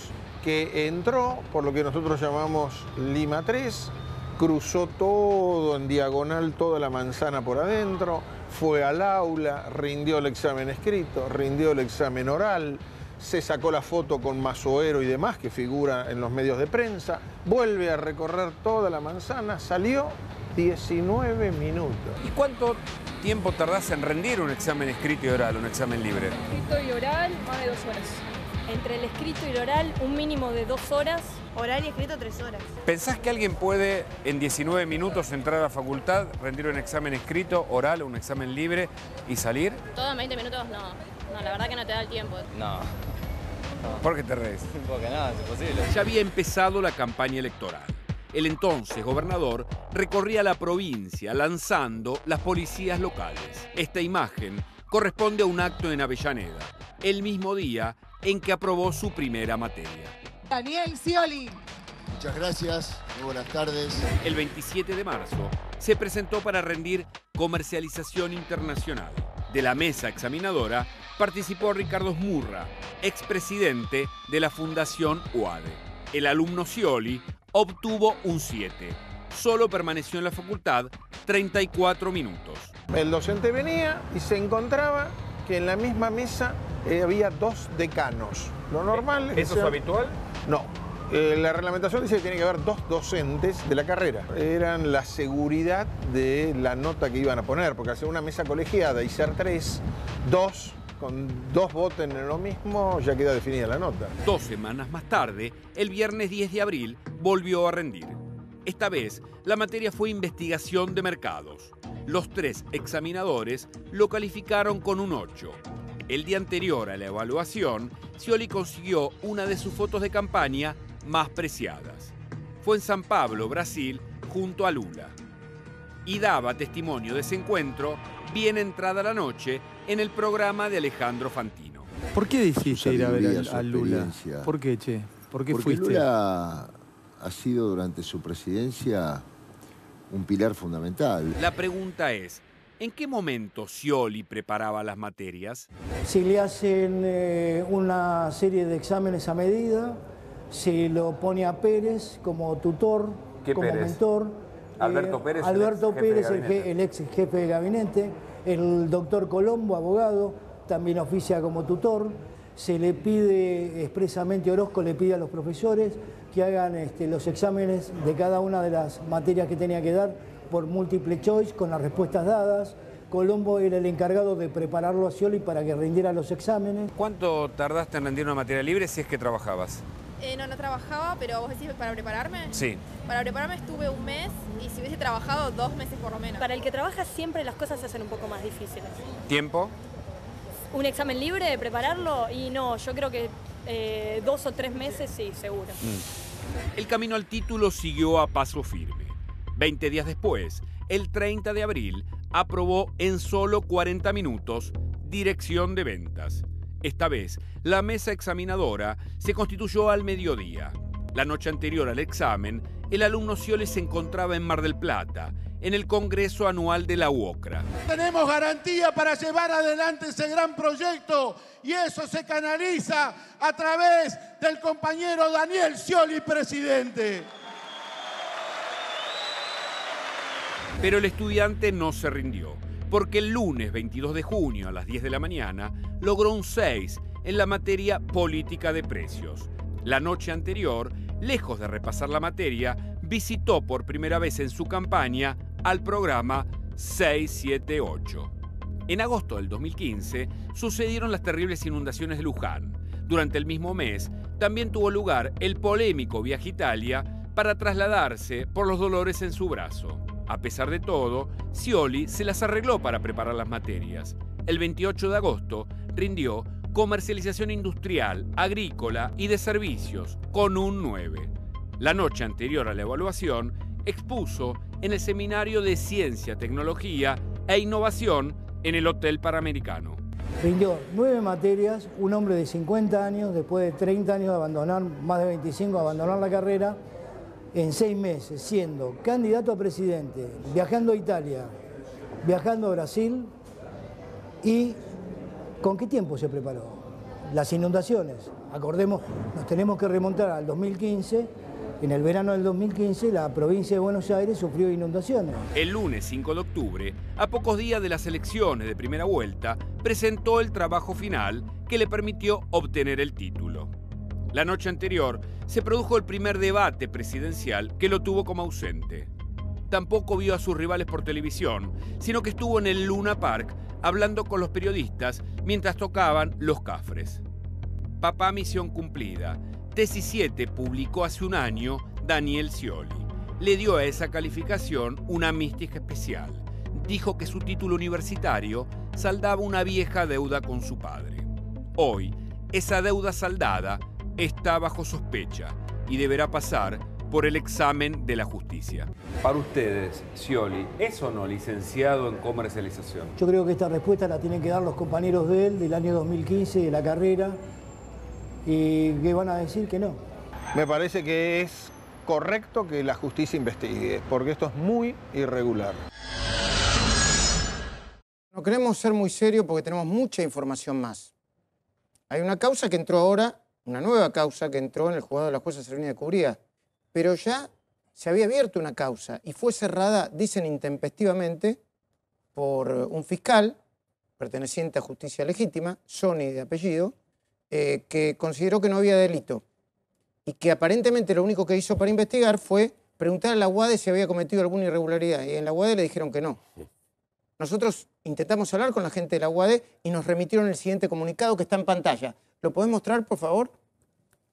que entró por lo que nosotros llamamos Lima 3, cruzó todo en diagonal, toda la manzana por adentro, fue al aula, rindió el examen escrito, rindió el examen oral, se sacó la foto con Mazoero y demás, que figura en los medios de prensa, vuelve a recorrer toda la manzana, salió 19 minutos. ¿Y cuánto tiempo tardás en rendir un examen escrito y oral, un examen libre? Escrito y oral, más de 2 horas. Entre el escrito y el oral, un mínimo de 2 horas. Oral y escrito 3 horas. ¿Pensás que alguien puede en 19 minutos entrar a la facultad, rendir un examen escrito, oral o un examen libre y salir? Todo en 20 minutos no, la verdad que no te da el tiempo. No. ¿Por qué te reís? Porque no, es imposible. Ya había empezado la campaña electoral. El entonces gobernador recorría la provincia lanzando las policías locales. Esta imagen corresponde a un acto en Avellaneda, el mismo día en que aprobó su primera materia. Daniel Scioli. Muchas gracias, muy buenas tardes. El 27 de marzo se presentó para rendir comercialización internacional. De la mesa examinadora participó Ricardo Smurra, expresidente de la Fundación UADE. El alumno Scioli obtuvo un 7. Solo permaneció en la facultad 34 minutos. El docente venía y se encontraba que en la misma mesa había 2 decanos. Lo normal ¿Eso es habitual? No. La reglamentación dice que tiene que haber 2 docentes de la carrera. Eran la seguridad de la nota que iban a poner, porque hacer una mesa colegiada y ser 3, 2, con 2 voten en lo mismo, ya queda definida la nota. 2 semanas más tarde, el viernes 10 de abril, volvió a rendir. Esta vez, la materia fue investigación de mercados. Los 3 examinadores lo calificaron con un 8. El día anterior a la evaluación, Scioli consiguió una de sus fotos de campaña más preciadas. Fue en San Pablo, Brasil, junto a Lula. Y daba testimonio de ese encuentro, bien entrada la noche, en el programa de Alejandro Fantino. ¿Por qué decidiste ir a ver a Lula? ¿Por qué, che? ¿Por qué fuiste? Porque Lula ha sido durante su presidencia un pilar fundamental. La pregunta es, ¿en qué momento Scioli preparaba las materias? Se le hacen una serie de exámenes a medida, se lo pone a Pérez como tutor, como Pérez? mentor. Alberto Pérez, Alberto Pérez, el ex jefe de gabinete. El doctor Colombo, abogado, también oficia como tutor. Se le pide expresamente, Orozco le pide a los profesores que hagan los exámenes de cada una de las materias que tenía que dar por múltiple choice con las respuestas dadas. Colombo era el encargado de prepararlo a Scioli para que rindiera los exámenes. ¿Cuánto tardaste en rendir una materia libre si es que trabajabas? No trabajaba, pero vos decís para prepararme. Sí. Para prepararme estuve un mes y si hubiese trabajado 2 meses por lo menos. Para el que trabaja siempre las cosas se hacen un poco más difíciles. ¿Tiempo? ¿Un examen libre, prepararlo? Y no, yo creo que 2 o 3 meses sí, seguro. El camino al título siguió a paso firme. 20 días después, el 30 de abril, aprobó en solo 40 minutos Dirección de Ventas. Esta vez, la mesa examinadora se constituyó al mediodía. La noche anterior al examen, el alumno Scioli se encontraba en Mar del Plata, en el Congreso Anual de la UOCRA. Tenemos garantía para llevar adelante ese gran proyecto y eso se canaliza a través del compañero Daniel Scioli, presidente. Pero el estudiante no se rindió, porque el lunes 22 de junio a las 10 de la mañana logró un 6 en la materia política de precios. La noche anterior, lejos de repasar la materia, visitó por primera vez en su campaña al programa 678. En agosto del 2015 sucedieron las terribles inundaciones de Luján. Durante el mismo mes también tuvo lugar el polémico viaje a Italia para trasladarse por los dolores en su brazo. A pesar de todo, Scioli se las arregló para preparar las materias. El 28 de agosto rindió comercialización industrial, agrícola y de servicios con un 9. La noche anterior a la evaluación expuso en el Seminario de Ciencia, Tecnología e Innovación en el Hotel Panamericano. Rindió 9 materias, un hombre de 50 años, después de 30 años de abandonar, más de 25 de abandonar la carrera, en 6 meses, siendo candidato a presidente, viajando a Italia, viajando a Brasil. ¿Y con qué tiempo se preparó? Las inundaciones. Acordemos, nos tenemos que remontar al 2015. En el verano del 2015, la provincia de Buenos Aires sufrió inundaciones. El lunes 5 de octubre, a pocos días de las elecciones de primera vuelta, presentó el trabajo final que le permitió obtener el título. La noche anterior se produjo el primer debate presidencial que lo tuvo como ausente. Tampoco vio a sus rivales por televisión, sino que estuvo en el Luna Park hablando con los periodistas mientras tocaban Los Cafres. Papá misión cumplida. Tesis 7 publicó hace un año Daniel Scioli. Le dio a esa calificación una mística especial. Dijo que su título universitario saldaba una vieja deuda con su padre. Hoy, esa deuda saldada está bajo sospecha y deberá pasar por el examen de la justicia. Para ustedes, Scioli, ¿es o no licenciado en comercialización? Yo creo que esta respuesta la tienen que dar los compañeros de él del año 2015, de la carrera, y que van a decir que no. Me parece que es correcto que la justicia investigue, porque esto es muy irregular. No queremos ser muy serios porque tenemos mucha información más. Hay una causa que entró ahora, una nueva causa que entró en el juzgado de la jueza Servini de Cubría, pero ya se había abierto una causa y fue cerrada, dicen intempestivamente, por un fiscal perteneciente a Justicia Legítima, Sony de apellido, que consideró que no había delito y que aparentemente lo único que hizo para investigar fue preguntar a la UADE si había cometido alguna irregularidad, y en la UADE le dijeron que no. Nosotros intentamos hablar con la gente de la UADE y nos remitieron el siguiente comunicado que está en pantalla. ¿Lo podés mostrar, por favor?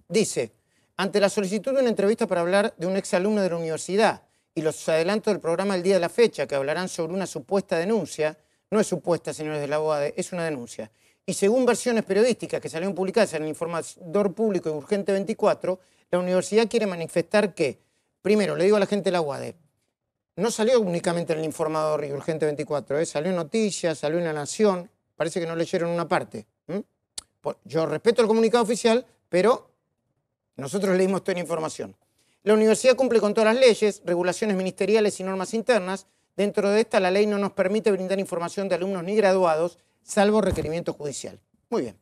Dice: ante la solicitud de una entrevista para hablar de un exalumno de la universidad y los adelantos del programa El Día de la Fecha, que hablarán sobre una supuesta denuncia, no es supuesta, señores de la UADE, es una denuncia. Y según versiones periodísticas que salieron publicadas en el Informador Público y Urgente 24, la universidad quiere manifestar que, primero, le digo a la gente de la UADE, no salió únicamente en el Informador y Urgente 24, salió en Noticias, salió en La Nación, parece que no leyeron una parte. Yo respeto el comunicado oficial, pero nosotros leímos toda la información. La universidad cumple con todas las leyes, regulaciones ministeriales y normas internas. Dentro de esta, la ley no nos permite brindar información de alumnos ni graduados, salvo requerimiento judicial. Muy bien.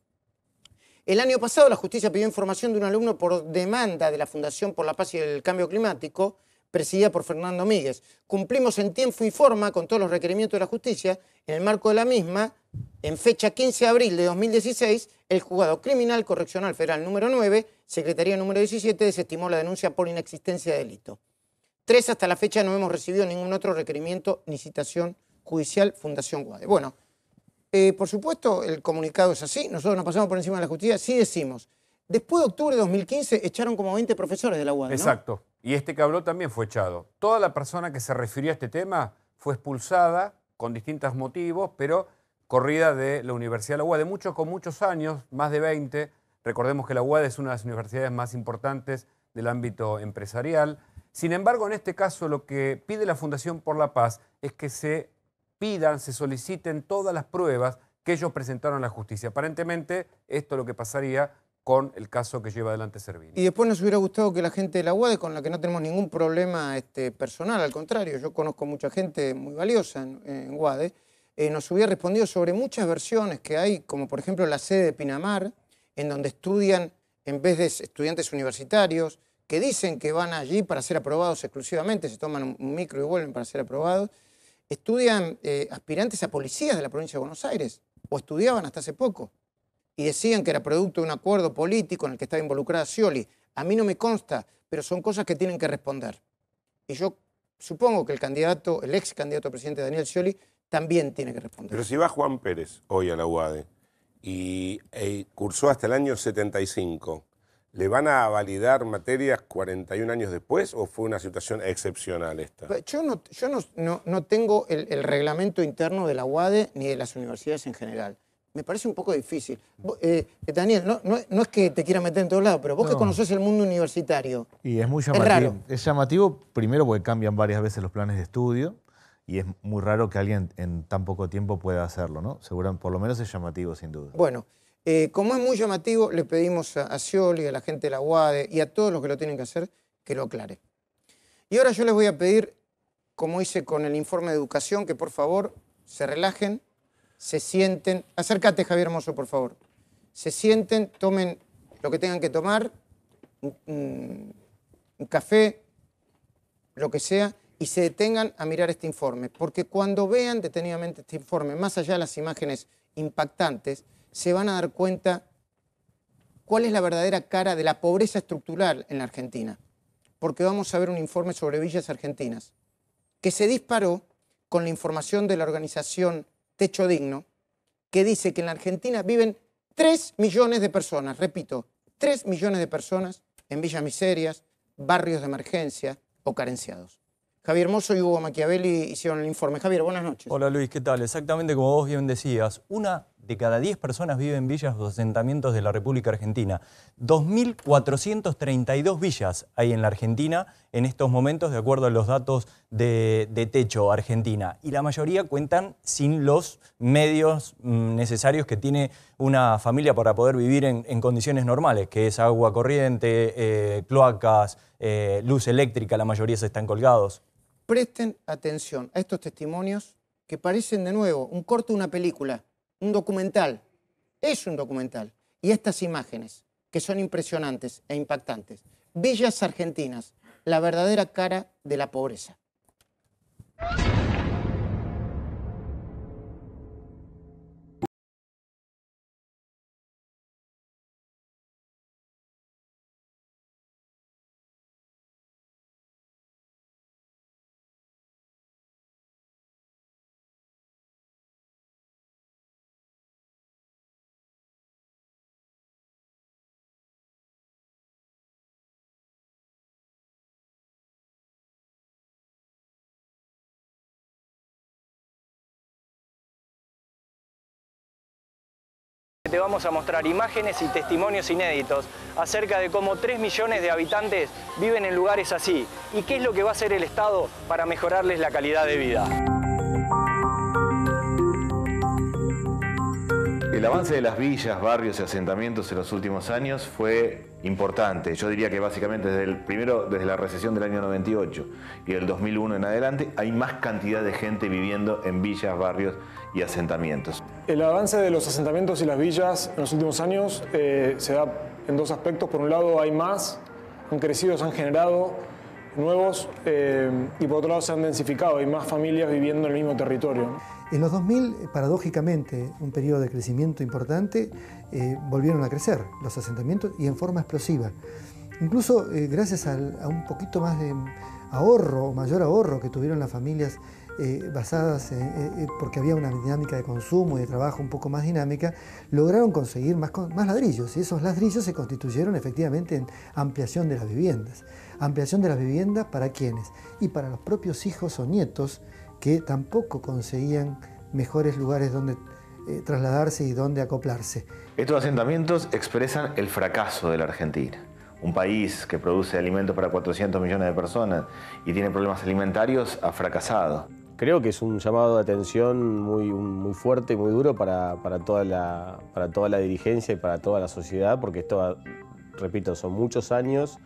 El año pasado la justicia pidió información de un alumno por demanda de la Fundación por la Paz y el Cambio Climático, presidida por Fernando Míguez. Cumplimos en tiempo y forma con todos los requerimientos de la justicia. En el marco de la misma, en fecha 15 de abril de 2016, el Juzgado Criminal Correccional Federal número 9, Secretaría número 17, desestimó la denuncia por inexistencia de delito. 3, hasta la fecha no hemos recibido ningún otro requerimiento ni citación judicial Fundación UADE. Bueno, por supuesto el comunicado es así, nosotros nos pasamos por encima de la justicia, sí decimos. Después de octubre de 2015 echaron como 20 profesores de la UADE, ¿no? Exacto. Y este que habló también fue echado. Toda la persona que se refirió a este tema fue expulsada con distintos motivos, pero corrida de la Universidad de la UADE. Muchos con muchos años, más de 20. Recordemos que la UADE es una de las universidades más importantes del ámbito empresarial. Sin embargo, en este caso lo que pide la Fundación por la Paz es que se soliciten todas las pruebas que ellos presentaron a la justicia. Aparentemente, esto es lo que pasaría con el caso que lleva adelante Servini. Y después nos hubiera gustado que la gente de la UADE, con la que no tenemos ningún problema personal, al contrario, yo conozco mucha gente muy valiosa en UADE, nos hubiera respondido sobre muchas versiones que hay, como por ejemplo la sede de Pinamar, en donde estudian, en vez de estudiantes universitarios, que dicen que van allí para ser aprobados exclusivamente, se toman un micro y vuelven para ser aprobados, estudian aspirantes a policías de la provincia de Buenos Aires, o estudiaban hasta hace poco, y decían que era producto de un acuerdo político en el que estaba involucrada Scioli. A mí no me consta, pero son cosas que tienen que responder. Y yo supongo que el ex candidato a presidente Daniel Scioli también tiene que responder. Pero si va Juan Pérez hoy a la UADE y cursó hasta el año 75, ¿le van a validar materias 41 años después o fue una situación excepcional esta? Yo no tengo el reglamento interno de la UADE ni de las universidades en general. Me parece un poco difícil. Daniel, no es que te quiera meter en todos lados, pero vos que conocés el mundo universitario. Y es muy llamativo. Es raro. Es llamativo primero porque cambian varias veces los planes de estudio y es muy raro que alguien en tan poco tiempo pueda hacerlo, ¿no? Seguramente, por lo menos es llamativo, sin duda. Bueno, como es muy llamativo, le pedimos a Scioli, a la gente de la UADE y a todos los que lo tienen que hacer, que lo aclare. Y ahora yo les voy a pedir, como hice con el informe de educación, que por favor se relajen, se sienten. Acércate, Javier Hermoso, por favor. Se sienten, tomen lo que tengan que tomar, un café, lo que sea, y se detengan a mirar este informe. Porque cuando vean detenidamente este informe, más allá de las imágenes impactantes, se van a dar cuenta cuál es la verdadera cara de la pobreza estructural en la Argentina. Porque vamos a ver un informe sobre villas argentinas, que se disparó con la información de la organización Techo Digno, que dice que en la Argentina viven 3 millones de personas, repito, 3 millones de personas en villas miserias, barrios de emergencia o carenciados. Javier Mozo y Hugo Machiavelli hicieron el informe. Javier, buenas noches. Hola Luis, ¿qué tal? Exactamente como vos bien decías, 1 de cada 10 personas vive en villas o asentamientos de la República Argentina. 2.432 villas hay en la Argentina en estos momentos, de acuerdo a los datos de Techo Argentina. Y la mayoría cuentan sin los medios necesarios que tiene una familia para poder vivir en condiciones normales, que es agua corriente, cloacas, luz eléctrica, la mayoría se están colgados. Presten atención a estos testimonios que parecen de nuevo un corto de una película, un documental. Es un documental. Y estas imágenes, que son impresionantes e impactantes. Villas argentinas, la verdadera cara de la pobreza. Te vamos a mostrar imágenes y testimonios inéditos acerca de cómo 3 millones de habitantes viven en lugares así y qué es lo que va a hacer el Estado para mejorarles la calidad de vida. El avance de las villas, barrios y asentamientos en los últimos años fue importante. Yo diría que básicamente desde la recesión del año 98 y del 2001 en adelante hay más cantidad de gente viviendo en villas, barrios y asentamientos. El avance de los asentamientos y las villas en los últimos años se da en 2 aspectos. Por un lado hay más, han crecido, se han generado nuevos y por otro lado se han densificado, hay más familias viviendo en el mismo territorio. En los 2000, paradójicamente, un periodo de crecimiento importante, volvieron a crecer los asentamientos y en forma explosiva. Incluso gracias a un poquito más de ahorro, mayor ahorro que tuvieron las familias basadas porque había una dinámica de consumo y de trabajo un poco más dinámica, lograron conseguir más ladrillos y esos ladrillos se constituyeron efectivamente en ampliación de las viviendas. Ampliación de las viviendas ¿para quiénes? Y para los propios hijos o nietos que tampoco conseguían mejores lugares donde trasladarse y donde acoplarse. Estos asentamientos expresan el fracaso de la Argentina. Un país que produce alimentos para 400 millones de personas y tiene problemas alimentarios ha fracasado. Creo que es un llamado de atención muy fuerte y muy duro para toda la dirigencia y para toda la sociedad, porque esto, repito, son muchos años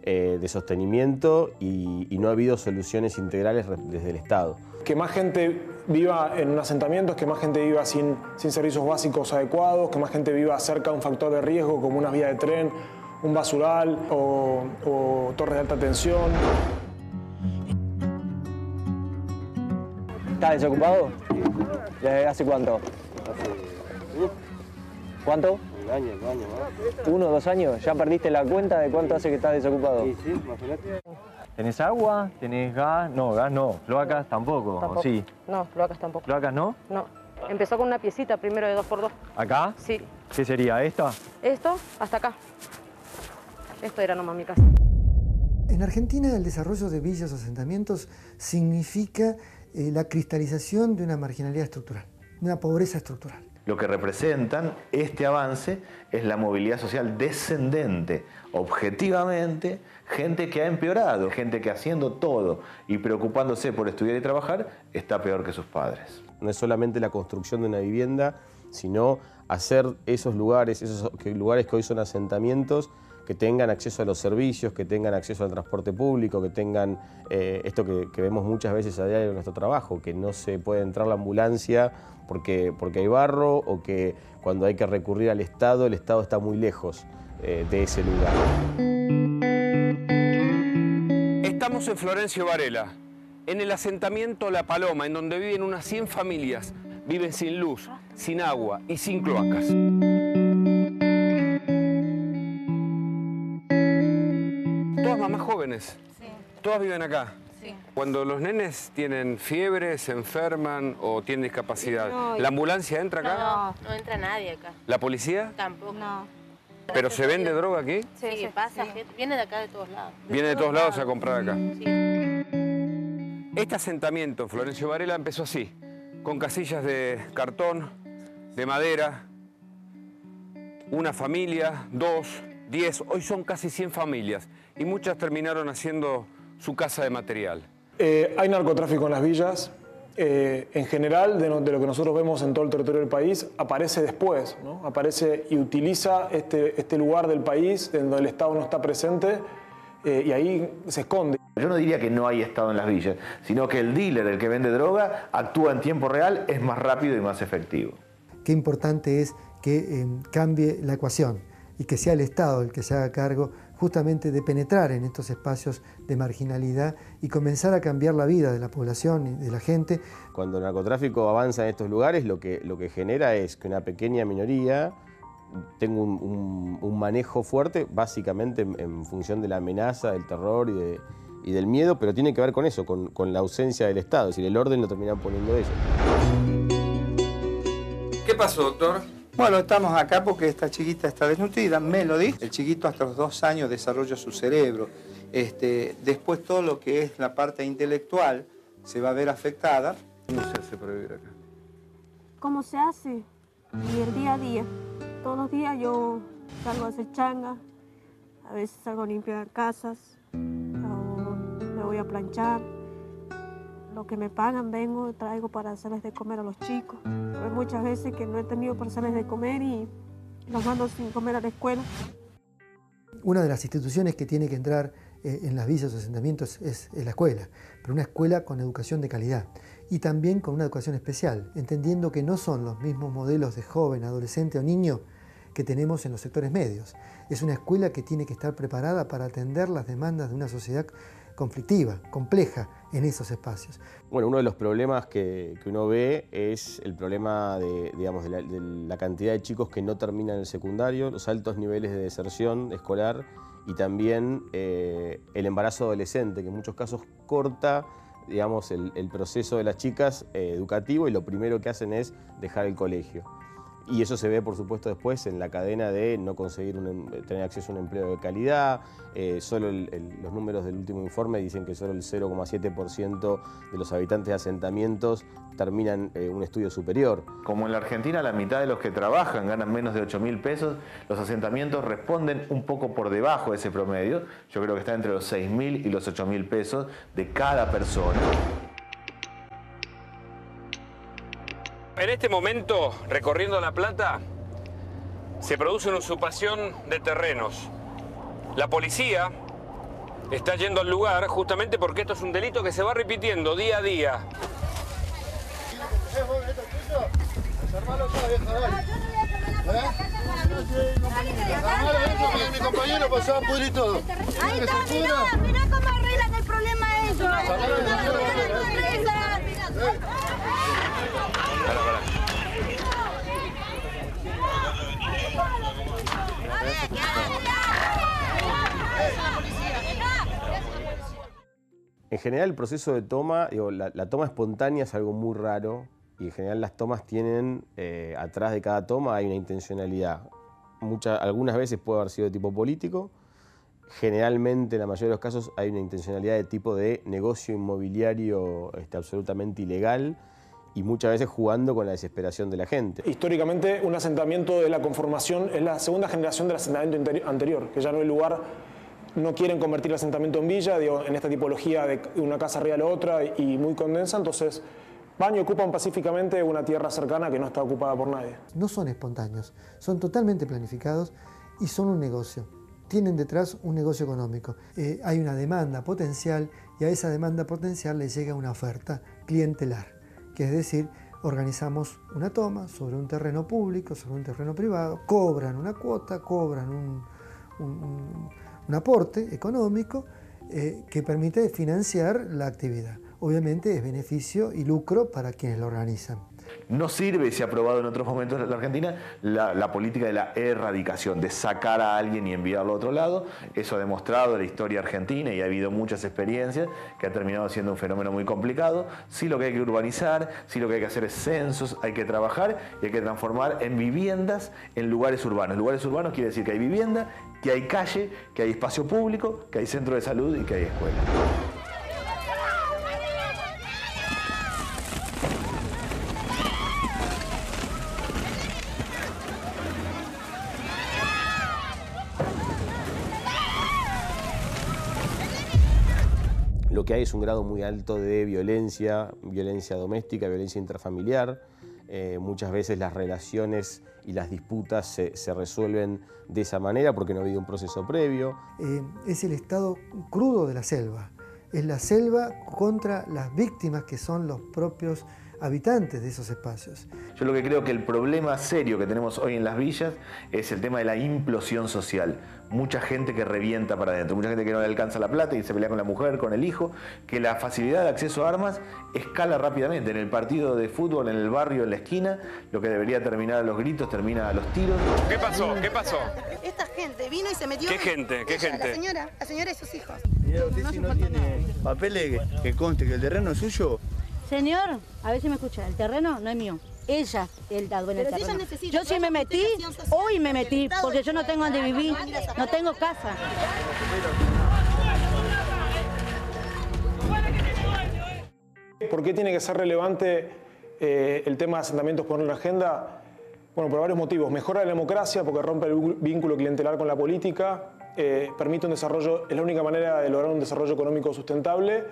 de sostenimiento y no ha habido soluciones integrales desde el Estado. Que más gente viva en un asentamiento, que más gente viva sin servicios básicos adecuados, que más gente viva cerca de un factor de riesgo como una vía de tren, un basural o torres de alta tensión. ¿Estás desocupado? ¿Desde hace cuánto? ¿Cuánto? Un año más. 1 o 2 años. ¿Ya perdiste la cuenta de cuánto hace que estás desocupado? Sí, imagínate. ¿Tenés agua? ¿Tenés gas? No, gas no. ¿Cloacas tampoco? Tampoco. ¿Sí? No, cloacas tampoco. ¿Cloacas no? No. Empezó con una piecita primero de 2x2. ¿Acá? Sí. ¿Qué sería esta? Esto, hasta acá. Esto era nomás mi casa. En Argentina el desarrollo de villas o asentamientos significa la cristalización de una marginalidad estructural, de una pobreza estructural. Lo que representan este avance es la movilidad social descendente. Objetivamente, gente que ha empeorado, gente que haciendo todo y preocupándose por estudiar y trabajar, está peor que sus padres. No es solamente la construcción de una vivienda, sino hacer esos lugares que hoy son asentamientos, que tengan acceso a los servicios, que tengan acceso al transporte público, que tengan esto que vemos muchas veces a diario en nuestro trabajo, que no se puede entrar la ambulancia porque hay barro o que cuando hay que recurrir al Estado, el Estado está muy lejos de ese lugar. Estamos en Florencio Varela, en el asentamiento La Paloma, en donde viven unas 100 familias. Viven sin luz, sin agua y sin cloacas. Todas mamás jóvenes. Sí. Todas viven acá. Sí. Cuando los nenes tienen fiebre, se enferman o tienen discapacidad, No, ¿la ambulancia entra acá? No entra nadie acá. ¿La policía? Tampoco. No. ¿Pero se vende droga aquí? Sí, pasa gente. Viene de acá de todos lados. Viene de todos lados a comprar acá. Este asentamiento en Florencio Varela empezó así, con casillas de cartón, de madera, una familia, 2, 10, hoy son casi 100 familias y muchas terminaron haciendo su casa de material. Hay narcotráfico en las villas. En general, de lo que nosotros vemos en todo el territorio del país, aparece después, ¿no? Aparece y utiliza este lugar del país donde el Estado no está presente y ahí se esconde. Yo no diría que no hay Estado en las villas, sino que el dealer, el que vende droga, actúa en tiempo real, es más rápido y más efectivo. Qué importante es que cambie la ecuación y que sea el Estado el que se haga cargo justamente de penetrar en estos espacios de marginalidad y comenzar a cambiar la vida de la población y de la gente. Cuando el narcotráfico avanza en estos lugares, lo que genera es que una pequeña minoría tenga un manejo fuerte, básicamente en función de la amenaza, del terror y del miedo, pero tiene que ver con eso, con la ausencia del Estado, es decir, el orden lo terminan poniendo ellos. ¿Qué pasó, doctor? Bueno, estamos acá porque esta chiquita está desnutrida, Melody. El chiquito hasta los 2 años desarrolla su cerebro. Después todo lo que es la parte intelectual se va a ver afectada. ¿Cómo se hace para vivir acá? ¿Cómo se hace? Y el día a día. Todos los días yo salgo a hacer changa, a veces salgo a limpiar casas, o me voy a planchar. Lo que me pagan vengo, traigo para hacerles de comer a los chicos. Hay muchas veces que no he tenido para hacerles de comer y los mando sin comer a la escuela. Una de las instituciones que tiene que entrar en las villas o asentamientos es la escuela, pero una escuela con educación de calidad y también con una educación especial, entendiendo que no son los mismos modelos de joven, adolescente o niño que tenemos en los sectores medios. Es una escuela que tiene que estar preparada para atender las demandas de una sociedad conflictiva, compleja en esos espacios. Bueno, uno de los problemas que uno ve es el problema de la cantidad de chicos que no terminan el secundario, los altos niveles de deserción escolar y también el embarazo adolescente, que en muchos casos corta el proceso de las chicas educativo y lo primero que hacen es dejar el colegio. Y eso se ve, por supuesto, después en la cadena de no conseguir tener acceso a un empleo de calidad. Solo los números del último informe dicen que solo el 0,7% de los habitantes de asentamientos terminan un estudio superior. Como en la Argentina la mitad de los que trabajan ganan menos de 8.000 pesos, los asentamientos responden un poco por debajo de ese promedio. Yo creo que está entre los 6.000 y los 8.000 pesos de cada persona. En este momento, recorriendo La Plata, se produce una usurpación de terrenos. La policía está yendo al lugar justamente porque esto es un delito que se va repitiendo día a día. Mi compañero pasaba a pudrir todo. Ahí está, mirá cómo arreglan el problema eso. En general el proceso de toma, la toma espontánea es algo muy raro y en general las tomas tienen, atrás de cada toma hay una intencionalidad. Algunas veces puede haber sido de tipo político, generalmente en la mayoría de los casos hay una intencionalidad de tipo de negocio inmobiliario absolutamente ilegal y muchas veces jugando con la desesperación de la gente. Históricamente un asentamiento de la conformación es la segunda generación del asentamiento anterior, que ya no hay lugar, no quieren convertir el asentamiento en villa, en esta tipología de una casa arriba de la otra y muy condensa, entonces van y ocupan pacíficamente una tierra cercana que no está ocupada por nadie. No son espontáneos, son totalmente planificados y son un negocio. Tienen detrás un negocio económico. Hay una demanda potencial y a esa demanda potencial le llega una oferta clientelar, que es decir, organizamos una toma sobre un terreno público, sobre un terreno privado, cobran una cuota, cobran un aporte económico que permite financiar la actividad. Obviamente es beneficio y lucro para quienes lo organizan. No sirve, se ha probado en otros momentos en la Argentina, la política de la erradicación, de sacar a alguien y enviarlo a otro lado. Eso ha demostrado la historia argentina y ha habido muchas experiencias que ha terminado siendo un fenómeno muy complicado. Sí, lo que hay que urbanizar, sí, lo que hay que hacer es censos, hay que trabajar y hay que transformar en viviendas en lugares urbanos. Lugares urbanos quiere decir que hay vivienda, que hay calle, que hay espacio público, que hay centro de salud y que hay escuela. Lo que hay es un grado muy alto de violencia, violencia doméstica, violencia intrafamiliar. Muchas veces las relaciones y las disputas se resuelven de esa manera porque no ha habido un proceso previo. Es el estado crudo de la selva. Es la selva contra las víctimas que son los propios habitantes de esos espacios. Yo lo que creo que el problema serio que tenemos hoy en las villas es el tema de la implosión social. Mucha gente que revienta para adentro, mucha gente que no le alcanza la plata y se pelea con la mujer, con el hijo, que la facilidad de acceso a armas escala rápidamente. En el partido de fútbol, en el barrio, en la esquina, lo que debería terminar a los gritos termina a los tiros. ¿Qué pasó? ¿Qué pasó? Esta gente vino y se metió... ¿Qué gente? ¿Qué gente? La señora y sus hijos. Señora, usted si no tiene papeles que conste que el terreno es suyo. Señor, a ver si me escucha, el terreno no es mío. Ella es la dueña del terreno. Yo sí me metí, hoy me metí, porque yo no tengo donde vivir, no tengo casa. ¿Por qué tiene que ser relevante el tema de asentamientos ponerlo en la agenda? Bueno, por varios motivos. Mejora la democracia porque rompe el vínculo clientelar con la política, permite un desarrollo, es la única manera de lograr un desarrollo económico sustentable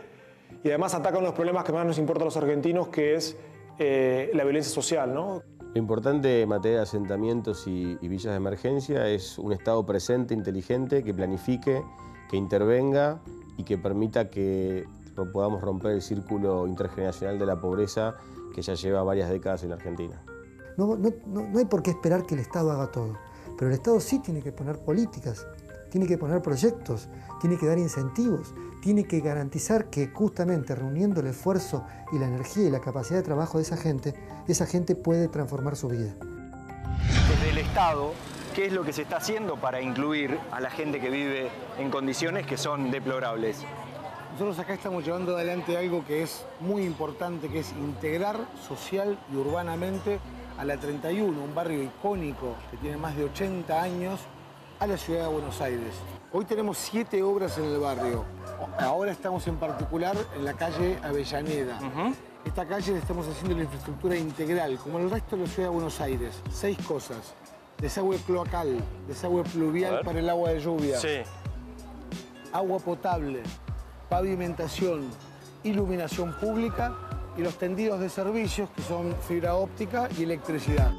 y además ataca uno de los problemas que más nos importa a los argentinos, que es la violencia social, ¿no? Lo importante en materia de asentamientos y villas de emergencia es un Estado presente, inteligente, que planifique, que intervenga y que permita que podamos romper el círculo intergeneracional de la pobreza que ya lleva varias décadas en la Argentina. No hay por qué esperar que el Estado haga todo, pero el Estado sí tiene que poner políticas, tiene que poner proyectos, tiene que dar incentivos, tiene que garantizar que justamente reuniendo el esfuerzo y la energía y la capacidad de trabajo de esa gente puede transformar su vida. Desde el Estado, ¿qué es lo que se está haciendo para incluir a la gente que vive en condiciones que son deplorables? Nosotros acá estamos llevando adelante algo que es muy importante, que es integrar social y urbanamente a la 31, un barrio icónico que tiene más de 80 años, a la ciudad de Buenos Aires. Hoy tenemos 7 obras en el barrio. Ahora estamos en particular en la calle Avellaneda. Esta calle le estamos haciendo la infraestructura integral, como el resto de la ciudad de Buenos Aires. 6 cosas. Desagüe cloacal, desagüe pluvial para el agua de lluvia. Sí. Agua potable, pavimentación, iluminación pública y los tendidos de servicios que son fibra óptica y electricidad.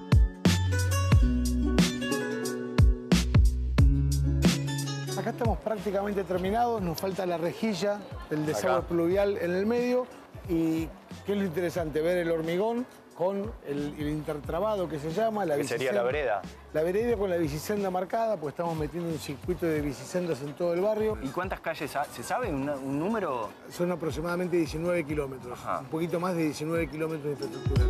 Acá estamos prácticamente terminados, nos falta la rejilla del desagüe pluvial en el medio y qué es lo interesante, ver el hormigón con el intertrabado que se llama. ¿Qué sería la vereda? La vereda con la bicisenda marcada, pues estamos metiendo un circuito de bicisendas en todo el barrio. ¿Y cuántas calles se sabe un número? Son aproximadamente 19 kilómetros, un poquito más de 19 kilómetros de infraestructura.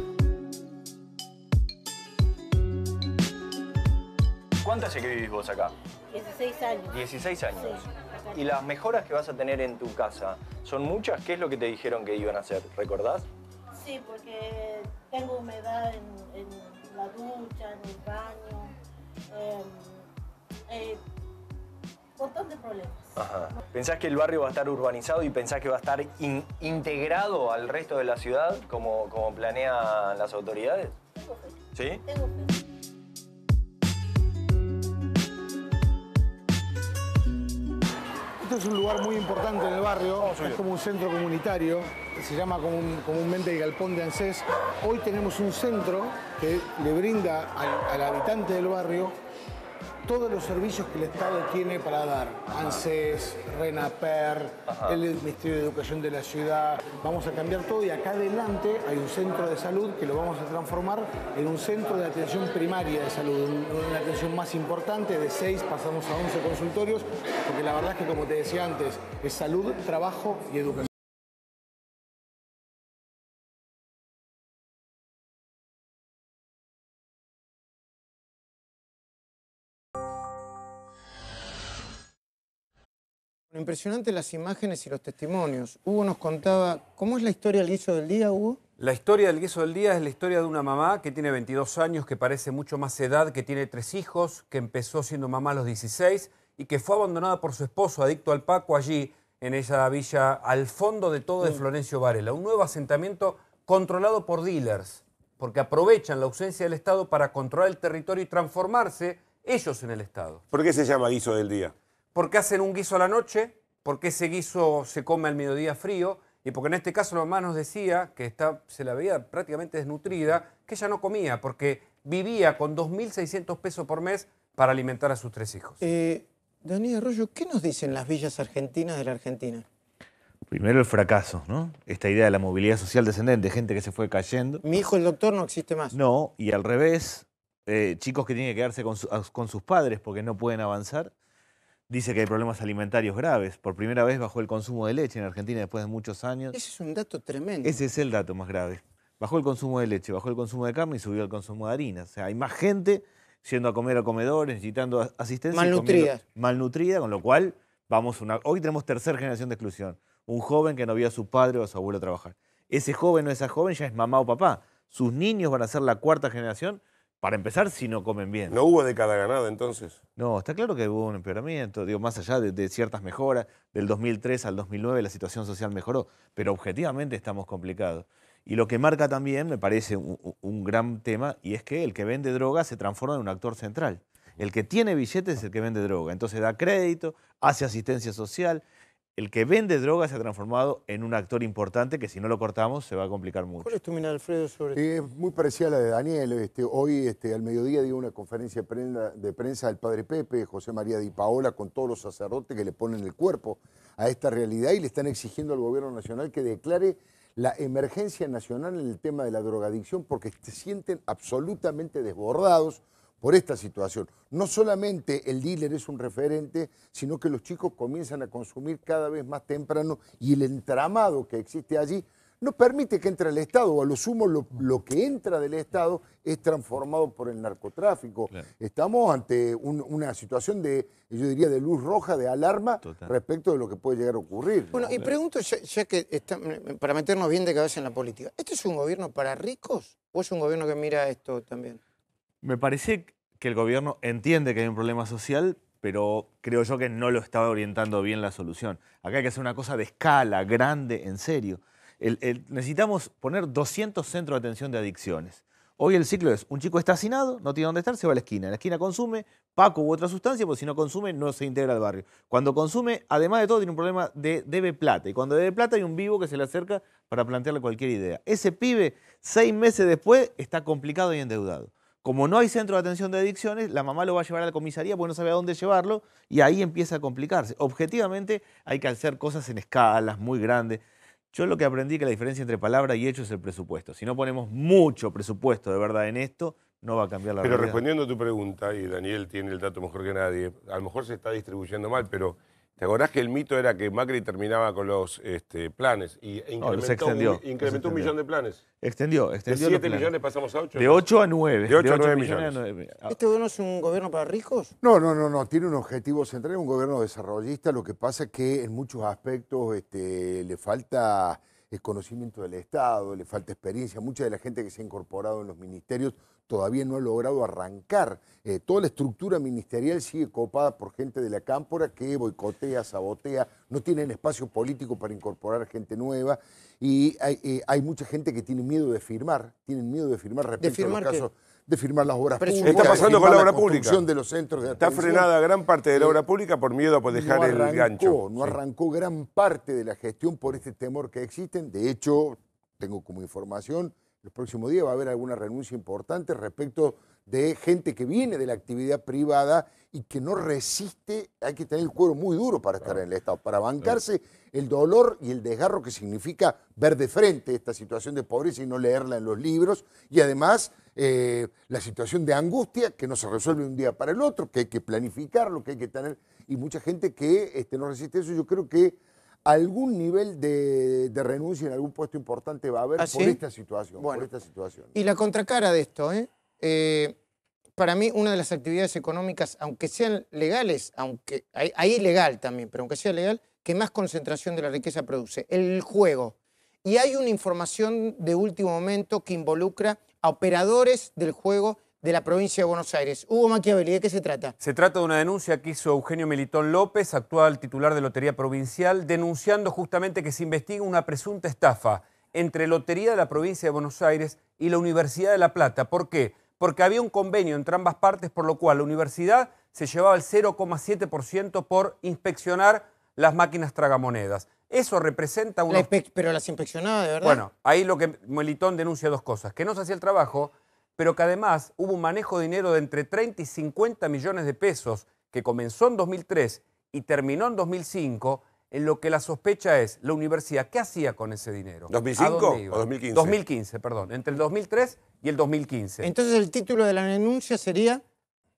¿Cuánto hace que vivís vos acá? 16 años. 16 años. Sí. ¿Y las mejoras que vas a tener en tu casa son muchas? ¿Qué es lo que te dijeron que iban a hacer? ¿Recordás? Sí, porque tengo humedad en la ducha, en el baño, un montón de problemas. Ajá. ¿Pensás que el barrio va a estar urbanizado y pensás que va a estar integrado al resto de la ciudad como planean las autoridades? Tengo fe. ¿Sí? Tengo fe. Esto es un lugar muy importante en el barrio, es como un centro comunitario, se llama comúnmente el Galpón de ANSES. Hoy tenemos un centro que le brinda al habitante del barrio todos los servicios que el Estado tiene para dar. ANSES, RENAPER, el Ministerio de Educación de la ciudad. Vamos a cambiar todo y acá adelante hay un centro de salud que lo vamos a transformar en un centro de atención primaria de salud, una atención más importante, de 6 pasamos a 11 consultorios, porque la verdad es que, como te decía antes, es salud, trabajo y educación. Lo impresionante las imágenes y los testimonios. Hugo nos contaba, ¿cómo es la historia del guiso del día, Hugo? La historia del guiso del día es la historia de una mamá que tiene 22 años, que parece mucho más edad, que tiene 3 hijos, que empezó siendo mamá a los 16 y que fue abandonada por su esposo, adicto al Paco, allí en esa villa al fondo de todo de Florencio Varela. Un nuevo asentamiento controlado por dealers, porque aprovechan la ausencia del Estado para controlar el territorio y transformarse ellos en el Estado. ¿Por qué se llama guiso del día? Porque hacen un guiso a la noche, porque ese guiso se come al mediodía frío y porque en este caso la mamá nos decía que se la veía prácticamente desnutrida, que ella no comía porque vivía con 2.600 pesos por mes para alimentar a sus 3 hijos. Daniel Arroyo, ¿qué nos dicen las villas argentinas de la Argentina? Primero el fracaso, ¿no? Esta idea de la movilidad social descendente, gente que se fue cayendo. Mi hijo el doctor no existe más. No, y al revés, chicos que tienen que quedarse con sus padres porque no pueden avanzar. Dice que hay problemas alimentarios graves. Por primera vez bajó el consumo de leche en Argentina después de muchos años. Ese es un dato tremendo. Ese es el dato más grave. Bajó el consumo de leche, bajó el consumo de carne y subió el consumo de harina. O sea, hay más gente yendo a comer a comedores, necesitando asistencia. Malnutrida, con lo cual hoy tenemos tercera generación de exclusión. Un joven que no vio a su padre o a su abuelo trabajar. Ese joven o esa joven ya es mamá o papá. Sus niños van a ser la cuarta generación. Para empezar, si no comen bien. ¿No hubo década ganada entonces? No, está claro que hubo un empeoramiento, digo, más allá de ciertas mejoras. Del 2003 al 2009 la situación social mejoró, pero objetivamente estamos complicados. Y lo que marca también, me parece un gran tema, y es que el que vende droga se transforma en un actor central. El que tiene billetes es el que vende droga, entonces da crédito, hace asistencia social. El que vende droga se ha transformado en un actor importante que si no lo cortamos se va a complicar mucho. ¿Cuál es tu mirada, Alfredo, sobre esto? Muy parecida a la de Daniel. Hoy al mediodía dio una conferencia de prensa del padre Pepe, José María Di Paola, con todos los sacerdotes que le ponen el cuerpo a esta realidad y le están exigiendo al gobierno nacional que declare la emergencia nacional en el tema de la drogadicción porque se sienten absolutamente desbordados por esta situación. No solamente el dealer es un referente, sino que los chicos comienzan a consumir cada vez más temprano y el entramado que existe allí no permite que entre el Estado, o a lo sumo lo que entra del Estado es transformado por el narcotráfico. Claro. Estamos ante una situación yo diría, de luz roja, de alarma respecto de lo que puede llegar a ocurrir. Bueno, y pregunto, ya que para meternos bien de cabeza en la política, ¿este es un gobierno para ricos o es un gobierno que mira esto también? Me parece que el gobierno entiende que hay un problema social, pero creo yo que no lo está orientando bien la solución. Acá hay que hacer una cosa de escala, grande, en serio. Necesitamos poner 200 centros de atención de adicciones. Hoy el ciclo es, un chico está hacinado, no tiene dónde estar, se va a la esquina. En la esquina consume Paco u otra sustancia, porque si no consume no se integra al barrio. Cuando consume, además de todo, tiene un problema de debe plata. Y cuando debe plata hay un vivo que se le acerca para plantearle cualquier idea. Ese pibe, 6 meses después, está complicado y endeudado. Como no hay centro de atención de adicciones, la mamá lo va a llevar a la comisaría porque no sabe a dónde llevarlo y ahí empieza a complicarse. Objetivamente hay que hacer cosas en escalas muy grandes. Yo lo que aprendí es que la diferencia entre palabra y hecho es el presupuesto. Si no ponemos mucho presupuesto de verdad en esto, no va a cambiar la realidad. Pero respondiendo a tu pregunta, y Daniel tiene el dato mejor que nadie, a lo mejor se está distribuyendo mal, pero ¿te acordás que el mito era que Macri terminaba con los planes y incrementó un millón de planes? Extendió. ¿De 7 millones pasamos a 8? De 8 a 9. De 8 a 9 millones. ¿Este gobierno es un gobierno para ricos? No. Tiene un objetivo central, es un gobierno desarrollista. Lo que pasa es que en muchos aspectos le falta el conocimiento del Estado, le falta experiencia. Mucha de la gente que se ha incorporado en los ministerios todavía no ha logrado arrancar. Toda la estructura ministerial sigue copada por gente de la cámpora que boicotea, sabotea, no tienen espacio político para incorporar gente nueva y hay mucha gente que tiene miedo de firmar, respecto a los casos. De firmar las obras públicas. Está pasando con la obra pública. Construcción de los centros de atención. Está frenada gran parte de la obra pública por miedo a dejar el gancho. No arrancó gran parte de la gestión por este temor que existen. De hecho, tengo como información, los próximos días va a haber alguna renuncia importante respecto de gente que viene de la actividad privada y que no resiste. Hay que tener el cuero muy duro para estar en el Estado, para bancarse el dolor y el desgarro que significa ver de frente esta situación de pobreza y no leerla en los libros, y además la situación de angustia que no se resuelve de un día para el otro, que hay que planificarlo, que hay que tener, y mucha gente que no resiste eso. Yo creo que algún nivel de renuncia en algún puesto importante va a haber por esta situación. Bueno, por esta situación. Y la contracara de esto, para mí, una de las actividades económicas, aunque sean legales, aunque hay ilegal también, pero aunque sea legal, que más concentración de la riqueza produce, el juego. Y hay una información de último momento que involucra a operadores del juego de la provincia de Buenos Aires. Hugo Machiavelli, ¿de qué se trata? Se trata de una denuncia que hizo Eugenio Melitón López, actual titular de Lotería Provincial, denunciando justamente que se investiga una presunta estafa entre Lotería de la Provincia de Buenos Aires y la Universidad de La Plata. ¿Por qué? Porque había un convenio entre ambas partes, por lo cual la universidad se llevaba el 0,7% por inspeccionar las máquinas tragamonedas. Eso representa una... Pero las inspeccionaba, ¿de verdad? Bueno, ahí lo que Melitón denuncia dos cosas. Que no se hacía el trabajo, pero que además hubo un manejo de dinero de entre 30 y 50 millones de pesos que comenzó en 2003 y terminó en 2005, en lo que la sospecha es la universidad. ¿Qué hacía con ese dinero? ¿2005 o 2015? 2015, perdón. Entre el 2003 y el 2015. Entonces el título de la denuncia sería...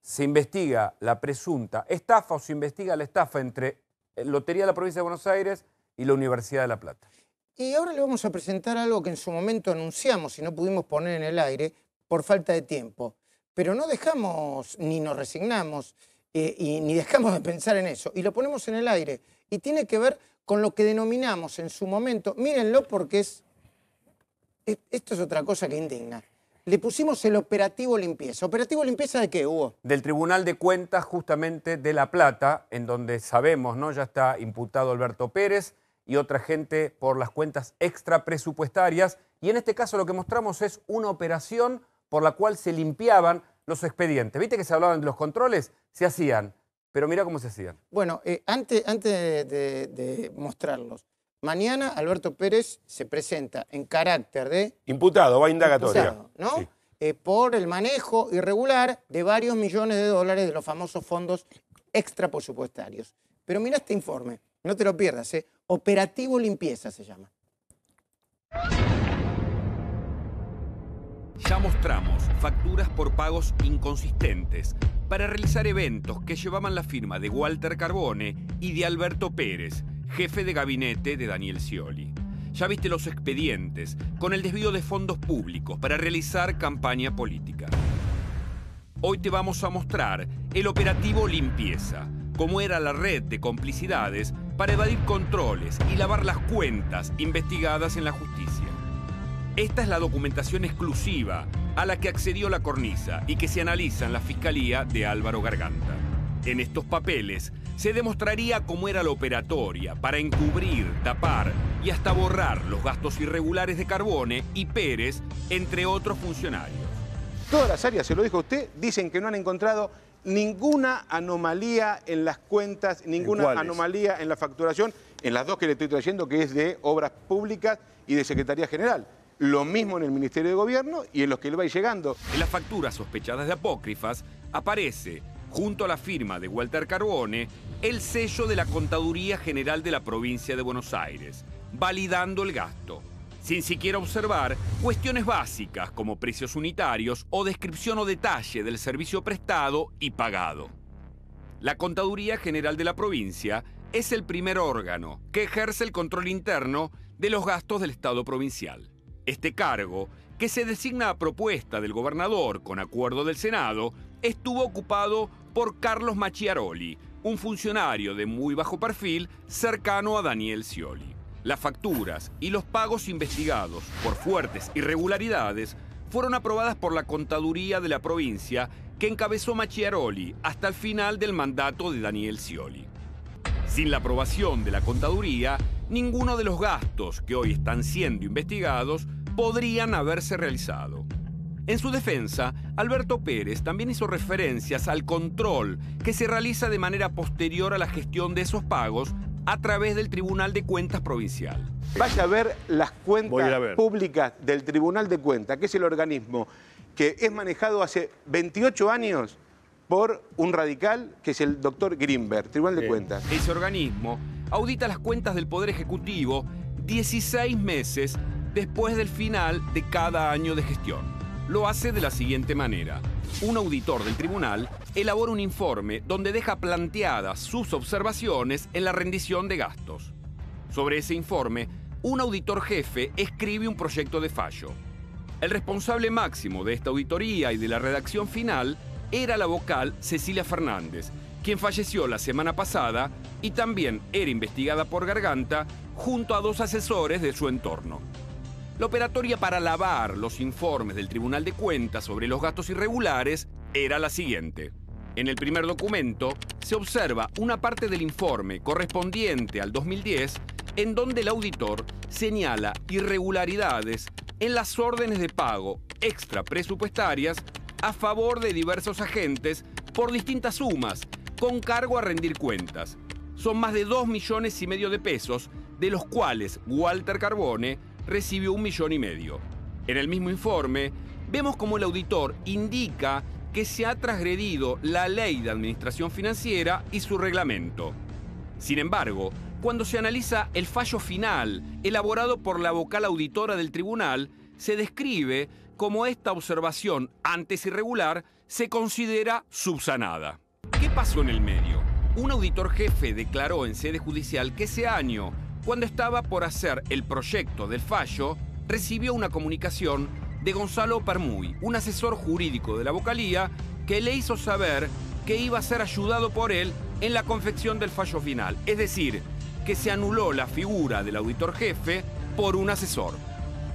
Se investiga la presunta estafa o se investiga la estafa entre Lotería de la Provincia de Buenos Aires y la Universidad de La Plata. Y ahora le vamos a presentar algo que en su momento anunciamos y no pudimos poner en el aire por falta de tiempo. Pero no dejamos ni nos resignamos ni dejamos de pensar en eso. Y lo ponemos en el aire. Y tiene que ver con lo que denominamos en su momento, mírenlo porque esto es otra cosa que indigna. Le pusimos el operativo limpieza. ¿Operativo limpieza de qué, Hugo? Del Tribunal de Cuentas justamente de La Plata, en donde sabemos, ¿no? Ya está imputado Alberto Pérez y otra gente por las cuentas extrapresupuestarias. Y en este caso lo que mostramos es una operación por la cual se limpiaban los expedientes. ¿Viste que se hablaban de los controles? Se hacían. Pero mira cómo se hacían. Bueno, antes de mostrarlos, mañana Alberto Pérez se presenta en carácter de... Imputado, va indagatoria. Imputado, ¿no? Sí. Por el manejo irregular de varios millones de dólares de los famosos fondos extrapresupuestarios. Pero mira este informe, no te lo pierdas, ¿eh? Operativo limpieza se llama. Ya mostramos facturas por pagos inconsistentes para realizar eventos que llevaban la firma de Walter Carbone y de Alberto Pérez, jefe de gabinete de Daniel Scioli. Ya viste los expedientes con el desvío de fondos públicos para realizar campaña política. Hoy te vamos a mostrar el operativo limpieza, cómo era la red de complicidades para evadir controles y lavar las cuentas investigadas en la justicia. Esta es la documentación exclusiva a la que accedió la cornisa y que se analiza en la Fiscalía de Álvaro Garganta. En estos papeles se demostraría cómo era la operatoria para encubrir, tapar y hasta borrar los gastos irregulares de Carbone y Pérez, entre otros funcionarios. Todas las áreas, se lo dijo usted, dicen que no han encontrado ninguna anomalía en las cuentas, ninguna anomalía en la facturación, en las dos que le estoy trayendo, que es de Obras Públicas y de Secretaría General. Lo mismo en el Ministerio de Gobierno y en los que le va llegando. En las facturas sospechadas de apócrifas aparece, junto a la firma de Walter Carbone, el sello de la Contaduría General de la Provincia de Buenos Aires, validando el gasto, sin siquiera observar cuestiones básicas como precios unitarios o descripción o detalle del servicio prestado y pagado. La Contaduría General de la Provincia es el primer órgano que ejerce el control interno de los gastos del Estado provincial. Este cargo, que se designa a propuesta del gobernador con acuerdo del Senado, estuvo ocupado por Carlos Machiaroli, un funcionario de muy bajo perfil cercano a Daniel Scioli. Las facturas y los pagos investigados por fuertes irregularidades fueron aprobadas por la Contaduría de la provincia que encabezó Machiaroli hasta el final del mandato de Daniel Scioli. Sin la aprobación de la Contaduría, ninguno de los gastos que hoy están siendo investigados podrían haberse realizado. En su defensa, Alberto Pérez también hizo referencias al control que se realiza de manera posterior a la gestión de esos pagos a través del Tribunal de Cuentas Provincial. Vaya a ver las cuentas públicas del Tribunal de Cuentas, que es el organismo que es manejado hace 28 años por un radical, que es el doctor Grimberg, Tribunal de Cuentas. Ese organismo audita las cuentas del Poder Ejecutivo 16 meses después del final de cada año de gestión. Lo hace de la siguiente manera. Un auditor del tribunal elabora un informe donde deja planteadas sus observaciones en la rendición de gastos. Sobre ese informe, un auditor jefe escribe un proyecto de fallo. El responsable máximo de esta auditoría y de la redacción final era la vocal Cecilia Fernández, quien falleció la semana pasada y también era investigada por Garganta junto a 2 asesores de su entorno. La operatoria para lavar los informes del Tribunal de Cuentas sobre los gastos irregulares era la siguiente. En el primer documento se observa una parte del informe correspondiente al 2010 en donde el auditor señala irregularidades en las órdenes de pago extra presupuestarias a favor de diversos agentes por distintas sumas, con cargo a rendir cuentas. Son más de 2,5 millones de pesos, de los cuales Walter Carbone recibió 1,5 millones. En el mismo informe, vemos cómo el auditor indica que se ha transgredido la Ley de Administración Financiera y su reglamento. Sin embargo, cuando se analiza el fallo final elaborado por la vocal auditora del tribunal, se describe cómo esta observación antes irregular se considera subsanada. ¿Qué pasó en el medio? Un auditor jefe declaró en sede judicial que ese año, cuando estaba por hacer el proyecto del fallo, recibió una comunicación de Gonzalo Permuy, un asesor jurídico de la vocalía, que le hizo saber que iba a ser ayudado por él en la confección del fallo final. Es decir, que se anuló la figura del auditor jefe por un asesor.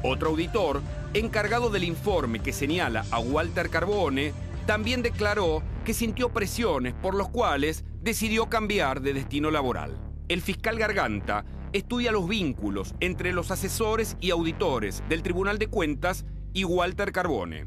Otro auditor, encargado del informe que señala a Walter Carbone, también declaró que sintió presiones por los cuales decidió cambiar de destino laboral. El fiscal Garganta estudia los vínculos entre los asesores y auditores del Tribunal de Cuentas y Walter Carbone.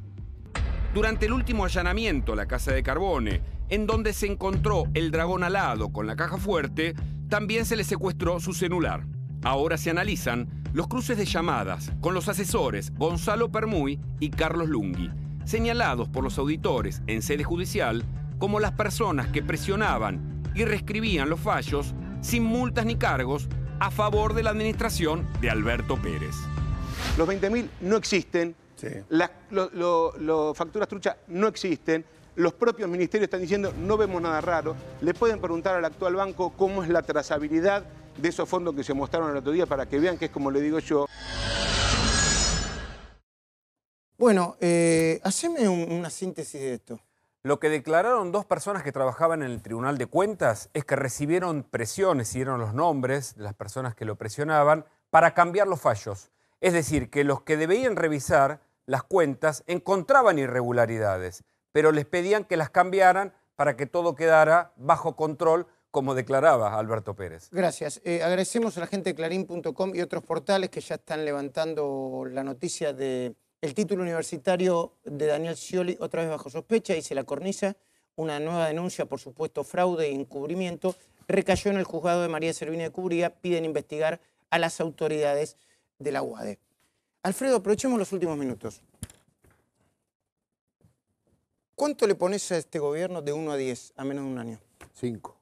Durante el último allanamiento a la casa de Carbone, en donde se encontró el dragón alado con la caja fuerte, también se le secuestró su celular. Ahora se analizan los cruces de llamadas con los asesores Gonzalo Permuy y Carlos Lunghi, señalados por los auditores en sede judicial como las personas que presionaban y reescribían los fallos sin multas ni cargos a favor de la administración de Alberto Pérez. Los 20.000 no existen, las facturas truchas no existen, los propios ministerios están diciendo no vemos nada raro. Le pueden preguntar al actual banco cómo es la trazabilidad de esos fondos que se mostraron el otro día para que vean que es como le digo yo. Bueno, haceme una síntesis de esto. Lo que declararon 2 personas que trabajaban en el Tribunal de Cuentas es que recibieron presiones, dieron los nombres de las personas que lo presionaban para cambiar los fallos. Es decir, que los que debían revisar las cuentas encontraban irregularidades, pero les pedían que las cambiaran para que todo quedara bajo control, como declaraba Alberto Pérez. Gracias. Agradecemos a la gente de Clarín.com y otros portales que ya están levantando la noticia de el título universitario de Daniel Scioli, otra vez bajo sospecha, dice la cornisa, una nueva denuncia por supuesto fraude e encubrimiento, recayó en el juzgado de María Servini de Cubría, piden investigar a las autoridades de la UADE. Alfredo, aprovechemos los últimos minutos. ¿Cuánto le pones a este gobierno de 1 a 10 a menos de un año? 5.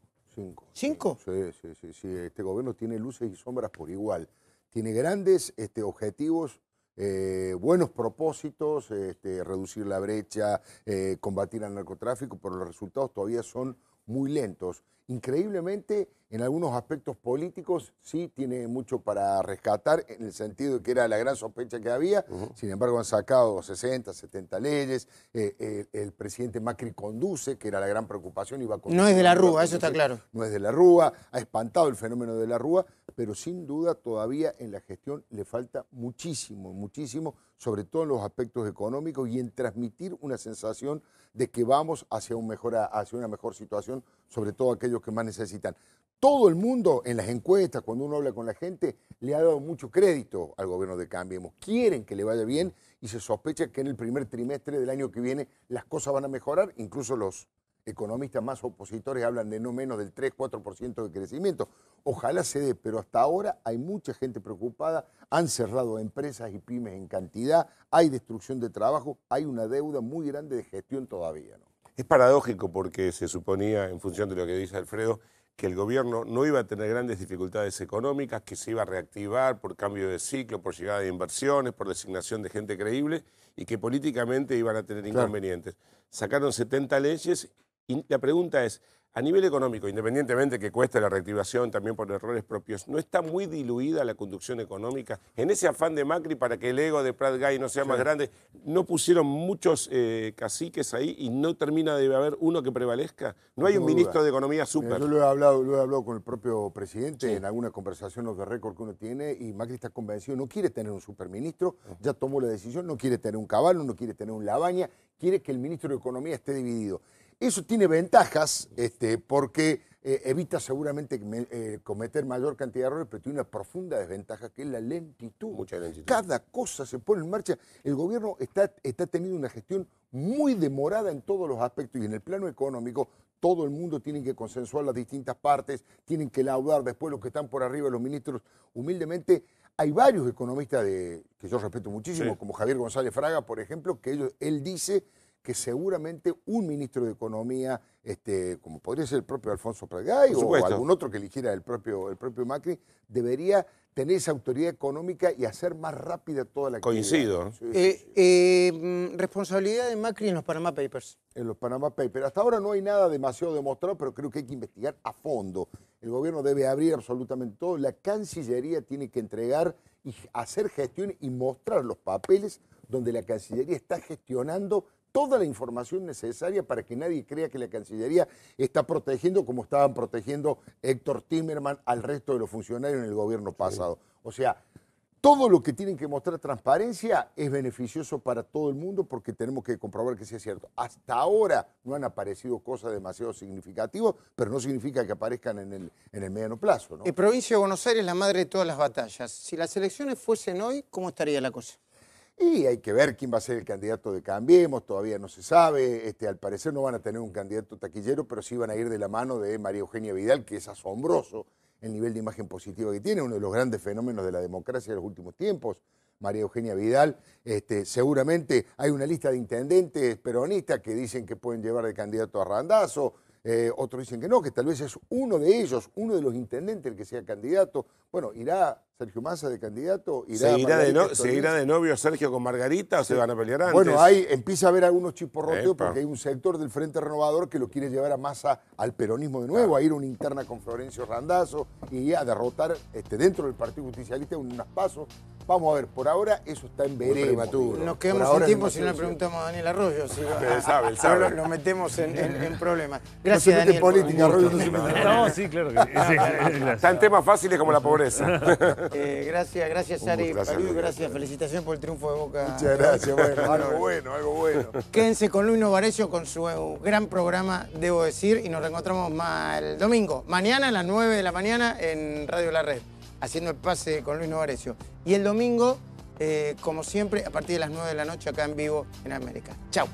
¿5? Sí. Este gobierno tiene luces y sombras por igual. Tiene grandes objetivos, buenos propósitos, reducir la brecha, combatir al narcotráfico, pero los resultados todavía son muy lentos. Increíblemente, en algunos aspectos políticos sí tiene mucho para rescatar, en el sentido de que era la gran sospecha que había. Sin embargo, han sacado 60, 70 leyes. El presidente Macri conduce, que era la gran preocupación. No es de la Rúa, eso está claro. No es de la Rúa, ha espantado el fenómeno de la Rúa, pero sin duda todavía en la gestión le falta muchísimo, sobre todo en los aspectos económicos y en transmitir una sensación de que vamos hacia una mejor situación, sobre todo aquellos que más necesitan. Todo el mundo en las encuestas, cuando uno habla con la gente, le ha dado mucho crédito al gobierno de Cambiemos. Quieren que le vaya bien y se sospecha que en el primer trimestre del año que viene las cosas van a mejorar. Incluso los economistas más opositores hablan de no menos del 3-4% de crecimiento. Ojalá se dé, pero hasta ahora hay mucha gente preocupada, han cerrado empresas y pymes en cantidad, hay destrucción de trabajo, hay una deuda muy grande de gestión todavía, ¿no? Es paradójico porque se suponía, en función de lo que dice Alfredo, que el gobierno no iba a tener grandes dificultades económicas, que se iba a reactivar por cambio de ciclo, por llegada de inversiones, por designación de gente creíble y que políticamente iban a tener inconvenientes. Sacaron 70 leyes y la pregunta es, A nivel económico, independientemente que cueste la reactivación también por errores propios, ¿no está muy diluida la conducción económica? En ese afán de Macri para que el ego de Prat Gay no sea más grande, ¿no pusieron muchos caciques ahí y no termina de haber uno que prevalezca? ¿No hay un ministro de Economía súper? Yo lo he hablado con el propio presidente en alguna conversación off the record que uno tiene y Macri está convencido, no quiere tener un superministro, ya tomó la decisión, no quiere tener un Caballo, no quiere tener un Labaña, quiere que el ministro de Economía esté dividido. Eso tiene ventajas porque evita seguramente cometer mayor cantidad de errores, pero tiene una profunda desventaja que es la lentitud. Mucha lentitud. Cada cosa se pone en marcha. El gobierno está teniendo una gestión muy demorada en todos los aspectos y en el plano económico todo el mundo tiene que consensuar las distintas partes, tienen que laudar después los que están por arriba, los ministros. Humildemente, hay varios economistas que yo respeto muchísimo, como Javier González Fraga, por ejemplo, que él dice que seguramente un ministro de Economía, como podría ser el propio Alfonso Prat Gay o algún otro que eligiera el propio Macri, debería tener esa autoridad económica y hacer más rápida toda la actividad. Coincido. Responsabilidad de Macri en los Panama Papers. En los Panama Papers. Hasta ahora no hay nada demasiado demostrado, pero creo que hay que investigar a fondo. El gobierno debe abrir absolutamente todo. La Cancillería tiene que entregar y hacer gestión y mostrar los papeles donde la Cancillería está gestionando toda la información necesaria para que nadie crea que la Cancillería está protegiendo como estaban protegiendo Héctor Timerman al resto de los funcionarios en el gobierno pasado. O sea, todo lo que tienen que mostrar transparencia es beneficioso para todo el mundo porque tenemos que comprobar que sea cierto. Hasta ahora no han aparecido cosas demasiado significativas, pero no significa que aparezcan en el mediano plazo, ¿no? Provincia de Buenos Aires, la madre de todas las batallas. Si las elecciones fuesen hoy, ¿cómo estaría la cosa? Y hay que ver quién va a ser el candidato de Cambiemos, todavía no se sabe. Al parecer no van a tener un candidato taquillero, pero sí van a ir de la mano de María Eugenia Vidal, que es asombroso el nivel de imagen positiva que tiene, uno de los grandes fenómenos de la democracia de los últimos tiempos. María Eugenia Vidal, seguramente hay una lista de intendentes peronistas que dicen que pueden llevar de candidato a Randazzo, otros dicen que no, que tal vez es uno de ellos, uno de los intendentes el que sea candidato. Bueno, ¿irá Sergio Massa de candidato? ¿Se irá de novio Sergio con Margarita o se van a pelear antes? Bueno, empieza a haber algunos chisporroteos porque hay un sector del Frente Renovador que lo quiere llevar a Massa al peronismo de nuevo, a ir a una interna con Florencio Randazzo y a derrotar dentro del Partido Justicialista unas pasos. Vamos a ver, por ahora eso está en veremos. Nos quedamos sin tiempo si no le preguntamos a Daniel Arroyo. Si él sabe. Lo metemos en problemas. Gracias, Daniel. Política, Arroyo no se mete. No, sí, claro que sí. Están temas fáciles como la pobreza. Gracias, Ari. Gracias, felicitaciones por el triunfo de Boca. Muchas gracias, algo bueno. Quédense con Luis Novarecio con su gran programa, debo decir, y nos reencontramos el domingo, mañana a las 9 de la mañana en Radio La Red, haciendo el pase con Luis Novarecio. Y el domingo, como siempre, a partir de las 9 de la noche acá en vivo en América. Chau.